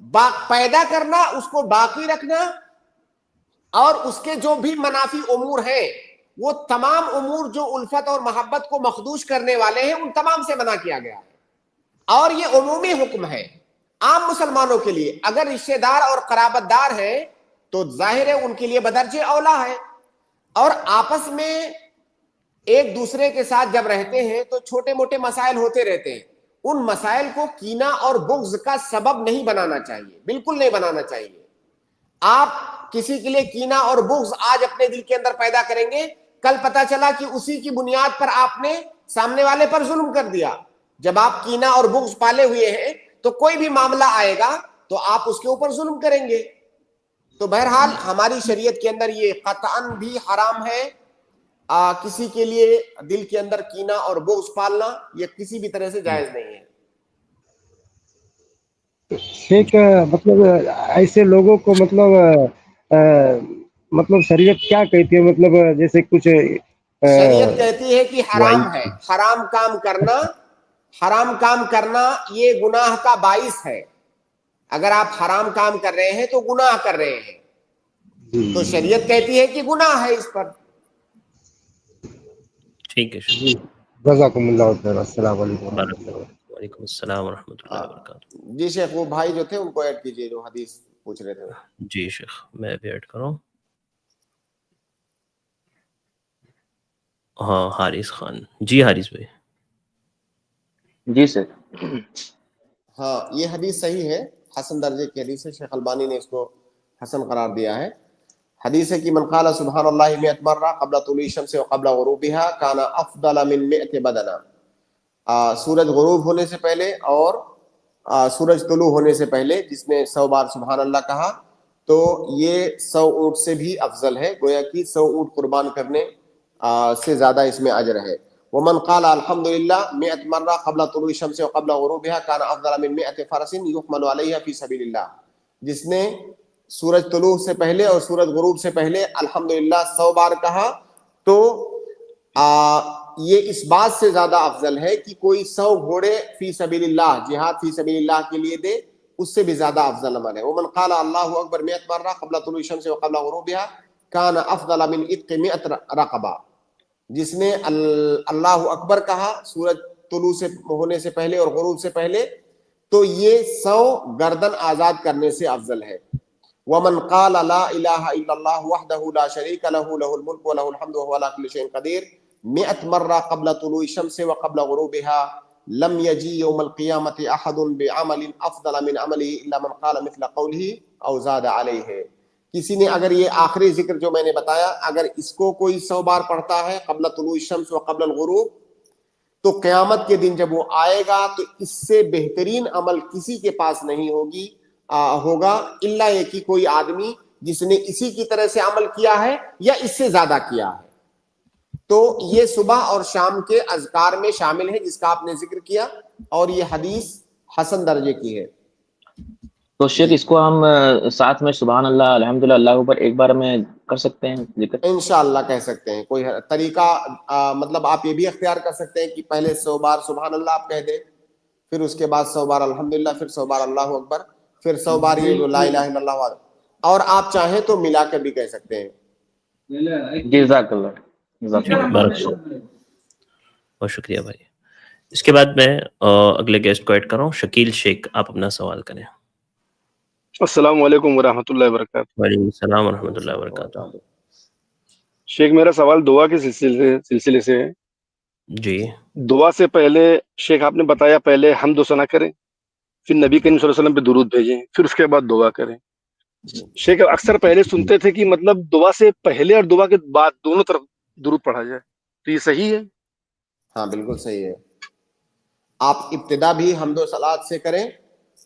पैदा करना, उसको बाकी रखना, और उसके जो भी मनाफी उमूर हैं वो तमाम उमूर जो उल्फत और मोहब्बत को मखदूश करने वाले हैं उन तमाम से मना किया गया है। और ये उमूमी हुक्म है आम मुसलमानों के लिए। अगर रिश्तेदार और कराबतदार हैं तो जाहिर है उनके लिए बदर्जे औला है। और आपस में एक दूसरे के साथ जब रहते हैं तो छोटे मोटे मसाइल होते रहते हैं, उन मसाइल को कीना और बुग़्ज़ का सबब नहीं बनाना चाहिए, बिल्कुल नहीं बनाना चाहिए। आप किसी के लिए कीना और बुग़्ज़ आज अपने दिल के अंदर पैदा करेंगे, कल पता चला कि उसी की बुनियाद पर आपने सामने वाले पर जुल्म कर दिया। जब आप कीना और बुग़्ज़ पाले हुए हैं तो कोई भी मामला आएगा तो आप उसके ऊपर जुल्म करेंगे। तो बहरहाल हमारी शरीयत के अंदर ये कतअन भी हराम है, किसी के लिए दिल के अंदर कीना और बुग़्ज़ पालना ये किसी भी तरह से जायज नहीं है। शेख मतलब ऐसे लोगों को मतलब शरीयत क्या कहती है, मतलब जैसे कुछ शरीयत कहती है कि हराम है, हराम काम करना ये गुनाह का बाइस है। अगर आप हराम काम कर रहे हैं तो गुनाह कर रहे हैं, तो शरीयत कहती है कि गुनाह है इस पर। ठीक है, जज़ाकुमुल्लाह खैर। अस्सलाम वालेकुम। वालेकुम अस्सलाम व रहमतुल्लाहि व बरकातुहू। जी शेख, वो भाई जो थे उनको ऐड कीजिए जो हदीस पूछ रहे थे। जी शेख, मैं भी ऐड करूं। हाँ, हारिस खान। जी हारिस भाई। जी सर। हाँ, ये हदीस सही है, हसन दर्जे की हदीस है। शेख अलबानी ने इसको हसन करार दिया है। हदीस है कि मन क़ाला सुब्हानल्लाहि मिअत मर्रा क़ब्ल तुलूइ शम्स व क़ब्ल ग़ुरूबिहा काना अफ़दल मिन मिअति बदना। सूरज गुरूब होने से पहले और सूरज तुलू होने से पहले जिसने 100 बार सुभान अल्लाह कहा तो ये 100 ऊँट से भी अफजल है। गोया कि 100 ऊँट कुर्बान करने से ज्यादा इसमें अजर है। वमन क़ाला अल्हम्दुलिल्लाह मिअत मर्रा क़ब्ल तुलूइ शम्स व क़ब्ल ग़ुरूबिहा काना अफ़दल मिन मिअति फ़रसिन युहमलु अलैहा फ़ी सबीलिल्लाह। जिसने सूरज तुलू से पहले और सूरज गुरूब से पहले अल्हम्दुलिल्लाह 100 बार कहा तो ये इस बात से ज्यादा अफजल है कि कोई 100 घोड़े फी सबीलिल्लाह, जिहाद फी सबीलिल्लाह के लिए दे, उससे भी ज्यादा अफजल अमल है। वमन क़ाला अल्लाहु अकबर मिअत मर्रा क़ब्ल तुलूइ शम्स व क़ब्ल ग़ुरूबिहा काना अफ़दल मिन इत्क़ि मिअत रक़बा। जिसने अल्लाहु अकबर कहा सूरज तुलू से होने से पहले और गुरूब से पहले तो ये 100 गर्दन आजाद करने से अफजल है। वमन क़ाला ला इलाहा इल्लल्लाह वहदहु ला शरीका लहु लहुल मुल्कु व लहुल हम्दु व हुवा अला कुल्लि शैइन क़दीर मिअत मर्रा क़ब्ल तुलूइ शम्स व क़ब्ल ग़ुरूबिहा लम यजी यौमल क़ियामति अहदुन बिअमलिन अफ़दल मिन अमलिही इल्ला मन क़ाला मिस्ल क़ौलिही औ ज़ादा अलैहि। किसी ने अगर ये आखिरी जिक्र जो मैंने बताया, अगर इसको कोई 100 बार पढ़ता है क़ब्ल तुलूइ शम्स व क़ब्ल ग़ुरूब, तो क़यामत के दिन जब वो आएगा तो इससे बेहतरीन अमल किसी के पास नहीं होगा इल्ला ये कि कोई आदमी जिसने इसी की तरह से अमल किया है या इससे ज्यादा किया है। तो ये सुबह और शाम के अज़कार में शामिल है जिसका आपने जिक्र किया, और ये हदीस हसन दर्जे की है। तो शेख इसको हम साथ में सुभान अल्लाह अल्हम्दुलिल्लाह अल्लाह पर एक बार में कर सकते हैं जिक्र? इंशाअल्लाह कह सकते हैं। कोई तरीका मतलब आप ये भी अख्तियार कर सकते हैं कि पहले 100 बार सुभान अल्लाह आप कह दें, फिर उसके बाद 100 बार अल्हम्दुलिल्लाह, फिर 100 बार अल्लाहु अकबर, फिर 100 बार ये जो ला इलाहा इल्लल्लाह, और आप चाहें तो मिला कर भी कह सकते हैं। बहुत शुक्रिया भाई। इसके बाद मैं अगले गेस्ट को ऐड कर रहा हूँ। शकील शेख, आप अपना सवाल करें। अस्सलाम वालेकुम वरहमतुल्लाहि वबरकातुहू। वालेकुम सलाम वरहमतुल्लाहि वबरकातुहू। शेख मेरा सवाल दुआ के सिलसिले से है। जी। दुआ से पहले शेख आपने बताया पहले हम्द व सना करें, फिर नबी करीम सल्लल्लाहु अलैहि वसल्लम पे दुरूद भेजें, फिर उसके बाद दुआ करें। शेख अक्सर पहले सुनते थे कि मतलब दुआ से पहले और दुआ के बाद दोनों तरफ दुरूद पढ़ा जाए, तो ये सही है? हाँ बिल्कुल सही है। आप इब्तिदा भी हम्दो सलात से करें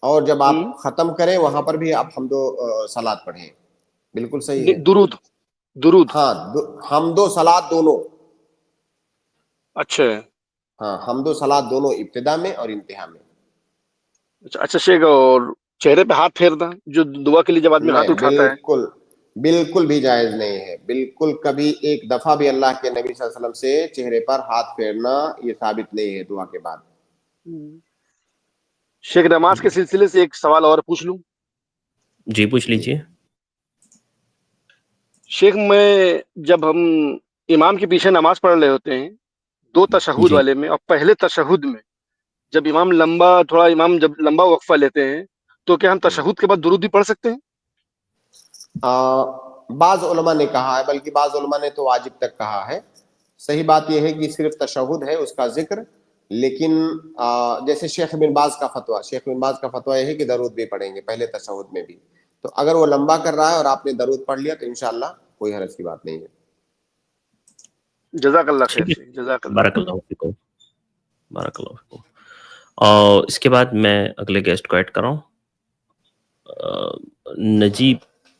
और जब आप खत्म करें वहां पर भी आप हम्दो सलात पढ़ें, बिल्कुल सही है। दुरूद दुरूद। हाँ, हमदो सलात दोनों। अच्छा हाँ, हमदो सलात दोनों इब्तिदा में और इंतहा में। अच्छा शेख, और चेहरे पे हाथ फेरना जो दुआ के लिए जब आदमी हाथ नहीं, उठाता है? बिल्कुल बिल्कुल भी जायज नहीं है। बिल्कुल कभी एक दफा भी अल्लाह के नबी सल्लल्लाहु अलैहि वसल्लम से चेहरे पर हाथ फेरना ये साबित नहीं है दुआ के बाद। शेख, नमाज के सिलसिले से एक सवाल और पूछ लूं? जी पूछ लीजिए। शेख, मैं जब हम इमाम के पीछे नमाज पढ़ रहे होते हैं, दो तशहुद जी। वाले में, और पहले तशहुद में जब इमाम जब लंबा वक्फा लेते हैं, तो क्या हम तशहुद के बाद दुरूद भी पढ़ सकते हैं? बाज उलमा ने कहा है, बल्कि बाज उलमा ने तो वाजिब तक कहा है। सही बात यह है कि सिर्फ तशहुद है उसका जिक्र, लेकिन जैसे शेख बिन बाज का फतवा यह है कि दरूद भी पढ़ेंगे पहले तशहुद में भी। तो अगर वो लंबा कर रहा है और आपने दरूद पढ़ लिया तो इंशाअल्लाह कोई हरज की बात नहीं है। जज़ाकल्लाह खैर शेख, जज़ाकल्लाह। बारकल्लाहु फीकुम, बारकल्लाहु फीकुम। और इसके बाद मैं अगले गेस्ट को ऐड कर रहा हूँ,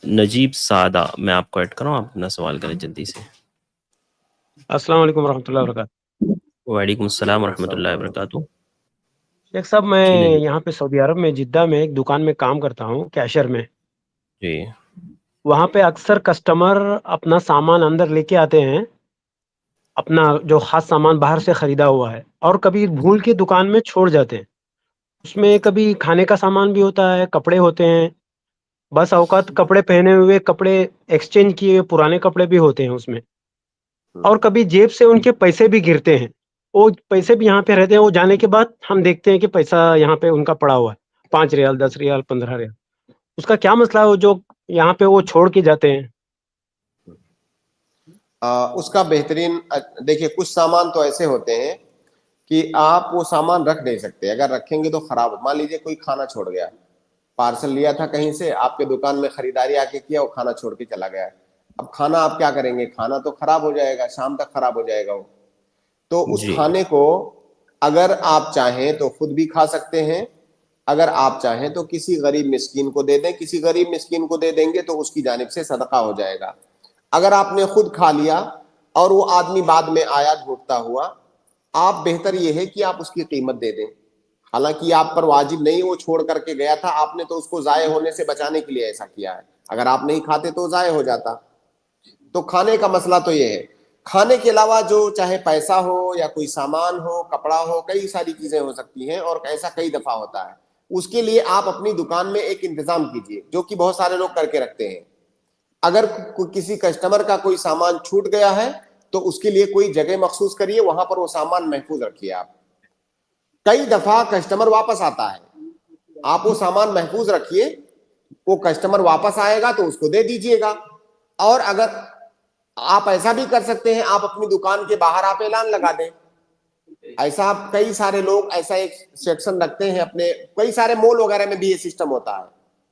नजीब सादा, मैं आपको ऐड कर रहा हूँ, आप अपना सवाल करें जल्दी से। अस्सलाम वालेकुम रहमतुल्लाहि व बरकातुहू। वालेकुम सलाम व रहमतुल्लाहि व बरकातुहू। शेख साहब, मैं यहाँ पे सऊदी अरब में जिद्दा में एक दुकान में काम करता हूँ, कैशियर में जी। वहाँ पे अक्सर कस्टमर अपना सामान अंदर लेके आते हैं, अपना जो खास सामान बाहर से खरीदा हुआ है, और कभी भूल के दुकान में छोड़ जाते हैं। उसमें कभी खाने का सामान भी होता है, कपड़े होते हैं, बस औकात कपड़े पहने हुए, कपड़े एक्सचेंज किए हुए पुराने कपड़े भी होते हैं उसमें, और कभी जेब से उनके पैसे भी गिरते हैं। वो पैसे भी यहाँ पे रहते हैं, वो जाने के बाद हम देखते हैं कि पैसा यहाँ पे उनका पड़ा हुआ है, 5 रियाल, 10 रियाल, 15 रियाल। उसका क्या मसला है जो यहाँ पे वो छोड़ के जाते हैं? उसका बेहतरीन, देखिए कुछ सामान तो ऐसे होते हैं कि आप वो सामान रख नहीं सकते, अगर रखेंगे तो खराब। मान लीजिए कोई खाना छोड़ गया, पार्सल लिया था कहीं से, आपके दुकान में खरीदारी आके किया, वो खाना छोड़ के चला गया। अब खाना आप क्या करेंगे, खाना तो खराब हो जाएगा, शाम तक खराब हो जाएगा वो। तो उस खाने को अगर आप चाहें तो खुद भी खा सकते हैं, अगर आप चाहें तो किसी गरीब मिस्कीन को दे दें। किसी गरीब मिस्कीन को दे देंगे तो उसकी जानिब से सदका हो जाएगा। अगर आपने खुद खा लिया और वो आदमी बाद में आया ढूंढता हुआ, आप बेहतर ये है कि आप उसकी कीमत दे दें। हालांकि आप पर वाजिब नहीं, वो छोड़ करके गया था, आपने तो उसको जाये होने से बचाने के लिए ऐसा किया है। अगर आप नहीं खाते तो जाये हो जाता। तो खाने का मसला तो ये है। खाने के अलावा जो चाहे पैसा हो या कोई सामान हो, कपड़ा हो, कई सारी चीजें हो सकती हैं, और ऐसा कई दफा होता है। उसके लिए आप अपनी दुकान में एक इंतजाम कीजिए, जो कि बहुत सारे लोग करके रखते हैं। अगर किसी कस्टमर का कोई सामान छूट गया है तो उसके लिए कोई जगह मखसूस करिए, वहां पर वो सामान महफूज रखिए। आप कई दफा कस्टमर वापस आता है, आप वो सामान महफूज रखिए, वो कस्टमर वापस आएगा तो उसको दे दीजिएगा। और अगर आप ऐसा भी कर सकते हैं, आप अपनी दुकान के बाहर आप ऐलान लगा दें। ऐसा कई सारे लोग ऐसा एक सेक्शन रखते हैं अपने, कई सारे मॉल वगैरह में भी ये सिस्टम होता है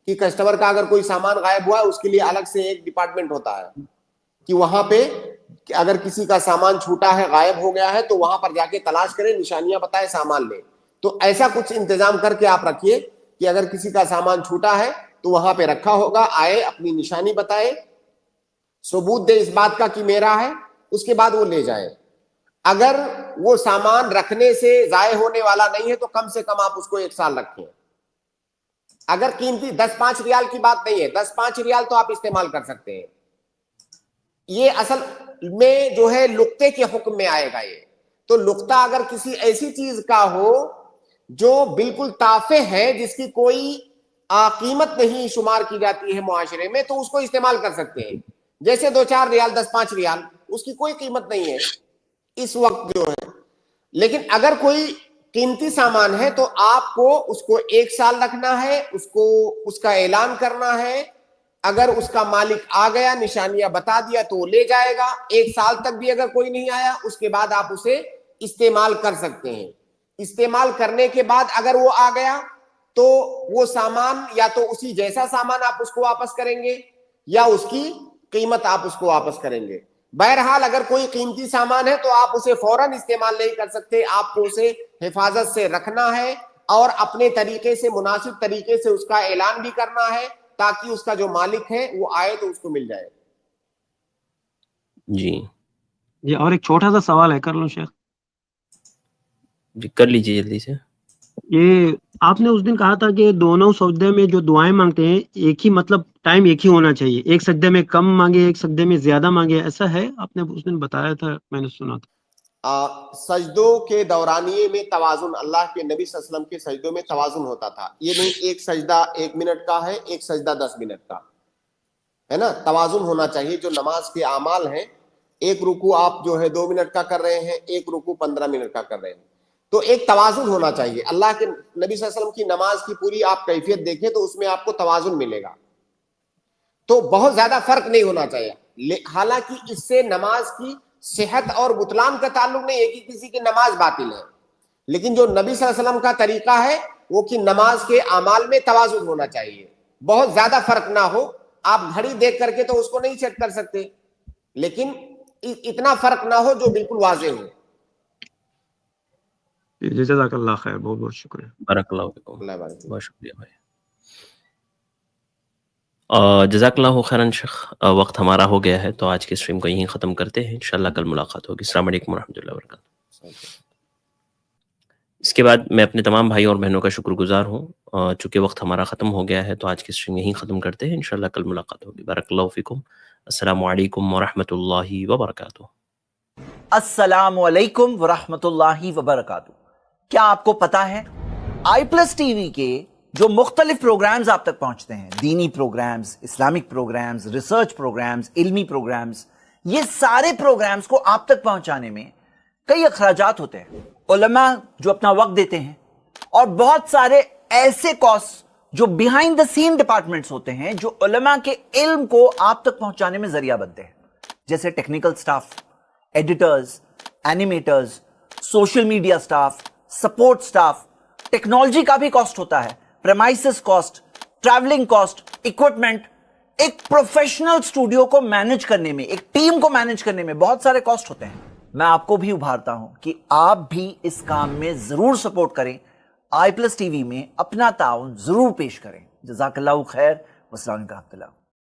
कि कस्टमर का अगर कोई सामान गायब हुआ है, उसके लिए अलग से एक डिपार्टमेंट होता है कि वहां पे कि अगर किसी का सामान छूटा है, गायब हो गया है, तो वहां पर जाके तलाश करें, निशानियां बताए, सामान ले। तो ऐसा कुछ इंतजाम करके आप रखिए कि अगर किसी का सामान छूटा है तो वहां पे रखा होगा, आए, अपनी निशानी बताए, सबूत दे इस बात का कि मेरा है, उसके बाद वो ले जाए। अगर वो सामान रखने से जाये होने वाला नहीं है तो कम से कम आप उसको 1 साल रखें। अगर कीमती 10-5 रियाल की बात नहीं है, 10-5 रियाल तो आप इस्तेमाल कर सकते हैं। ये असल में जो है लुक्ते के हुक्म में आएगा ये। तो लुक्ता अगर किसी ऐसी चीज का हो जो बिल्कुल ताफे है, जिसकी कोई कीमत नहीं शुमार की जाती है मुआशरे में, तो उसको इस्तेमाल कर सकते हैं। जैसे 2-4 रियाल, 10-5 रियाल, उसकी कोई कीमत नहीं है इस वक्त जो है। लेकिन अगर कोई कीमती सामान है तो आपको उसको 1 साल रखना है, उसको उसका ऐलान करना है। अगर उसका मालिक आ गया, निशानियां बता दिया, तो वो ले जाएगा। 1 साल तक भी अगर कोई नहीं आया, उसके बाद आप उसे इस्तेमाल कर सकते हैं। इस्तेमाल करने के बाद अगर वो आ गया तो वो सामान या तो उसी जैसा सामान आप उसको वापस करेंगे या उसकी कीमत आप उसको वापस करेंगे। बहरहाल अगर कोई कीमती सामान है तो आप उसे फौरन इस्तेमाल नहीं कर सकते, आपको उसे हिफाजत से रखना है और अपने तरीके से, मुनासिब तरीके से उसका ऐलान भी करना है, ताकि उसका जो मालिक है वो आए तो उसको मिल जाए। جی جی اور ایک چھوٹا سا سوال ہے، کر لوں شیخ؟ جی کر لیجیے جلدی سے. یہ آپ نے اس دن کہا تھا کہ دونوں سجدے میں جو دعائیں مانگتے ہیں ایک ہی مطلب ٹائم ایک ہی ہونا چاہیے، ایک سجدے میں کم مانگے ایک سجدے میں زیادہ مانگے، ایسا ہے؟ آپ نے اس دن بتایا تھا، میں نے سنا تھا. سجدوں کے دورانیے میں توازن، اللہ کے نبی صلی اللہ علیہ وسلم کے سجدوں میں توازن ہوتا تھا. یہ نہیں ایک سجدہ 1 منٹ کا ہے، ایک سجدہ 10 منٹ کا ہے نا. توازن ہونا چاہیے. جو نماز کے اعمال ہیں، ایک رکوع آپ جو ہے 2 منٹ کا کر رہے ہیں، ایک رکوع 15 منٹ کا کر رہے ہیں، تو ایک توازن ہونا چاہیے. اللہ کے نبی صلی اللہ علیہ وسلم کی نماز کی پوری آپ کیفیت دیکھیں تو اس میں آپ کو توازن ملے گا. تو بہت زیادہ فرق نہیں ہونا چاہیے. حالانکہ اس سے نماز کی صحت اور بطلان کا تعلق نہیں ہے کہ کسی کی نماز باطل ہے، لیکن جو نبی صلی اللہ علیہ وسلم کا طریقہ ہے وہ کہ نماز کے اعمال میں توازن ہونا چاہیے، بہت زیادہ فرق نہ ہو. آپ گھڑی دیکھ کر کے تو اس کو نہیں چیک کر سکتے، لیکن اتنا فرق نہ ہو جو بالکل واضح ہو. جزاک اللہ خیر، بہت بہت شکریہ. بارک اللہ فیکم. اللہ بارک. بہت شکریہ بھائی. جزاک اللہ خیراً شیخ. وقت ہمارا ہو گیا ہے تو آج کی اسٹریم کو یہیں ختم کرتے ہیں. انشاءاللہ کل ملاقات ہوگی. السلام علیکم ورحمۃ اللہ وبرکاتہ. اس کے بعد میں اپنے تمام بھائیوں اور بہنوں کا شکر گزار ہوں. چونکہ وقت ہمارا ختم ہو گیا ہے تو آج کی اسٹریم یہیں ختم کرتے ہیں. انشاءاللہ کل ملاقات ہوگی. بارک اللہ فیکم. السلام علیکم ورحمۃ اللہ وبرکاتہ. السلام علیکم ورحمۃ اللہ وبرکاتہ. کیا آپ کو پتا ہے i+ ٹی وی کے جو مختلف پروگرامز آپ تک پہنچتے ہیں، دینی programmes, Islamic programmes, research programmes, علمی پروگرامز، یہ سارے پروگرامز کو آپ تک پہنچانے میں کئی اخراجات ہوتے ہیں. علماء جو اپنا وقت دیتے ہیں اور بہت سارے ایسے کاسٹ جو بیہائنڈ دا سین ڈپارٹمنٹس ہوتے ہیں جو علماء کے علم کو آپ تک پہنچانے میں ذریعہ بنتے ہیں، جیسے technical staff, editors, animators, social media staff, support staff. Technology کا بھی کاسٹ ہوتا ہے، premises cost, travelling cost, equipment. ایک پروفیشنل اسٹوڈیو کو مینج کرنے میں، ایک ٹیم کو مینج کرنے میں بہت سارے کاسٹ ہوتے ہیں. میں آپ کو بھی ابھارتا ہوں کہ آپ بھی اس کام میں ضرور سپورٹ کریں، i+ ٹی وی میں اپنا تعاون ضرور پیش کریں. جزاک اللہ خیر. والسلام علیکم ورحمۃ اللہ.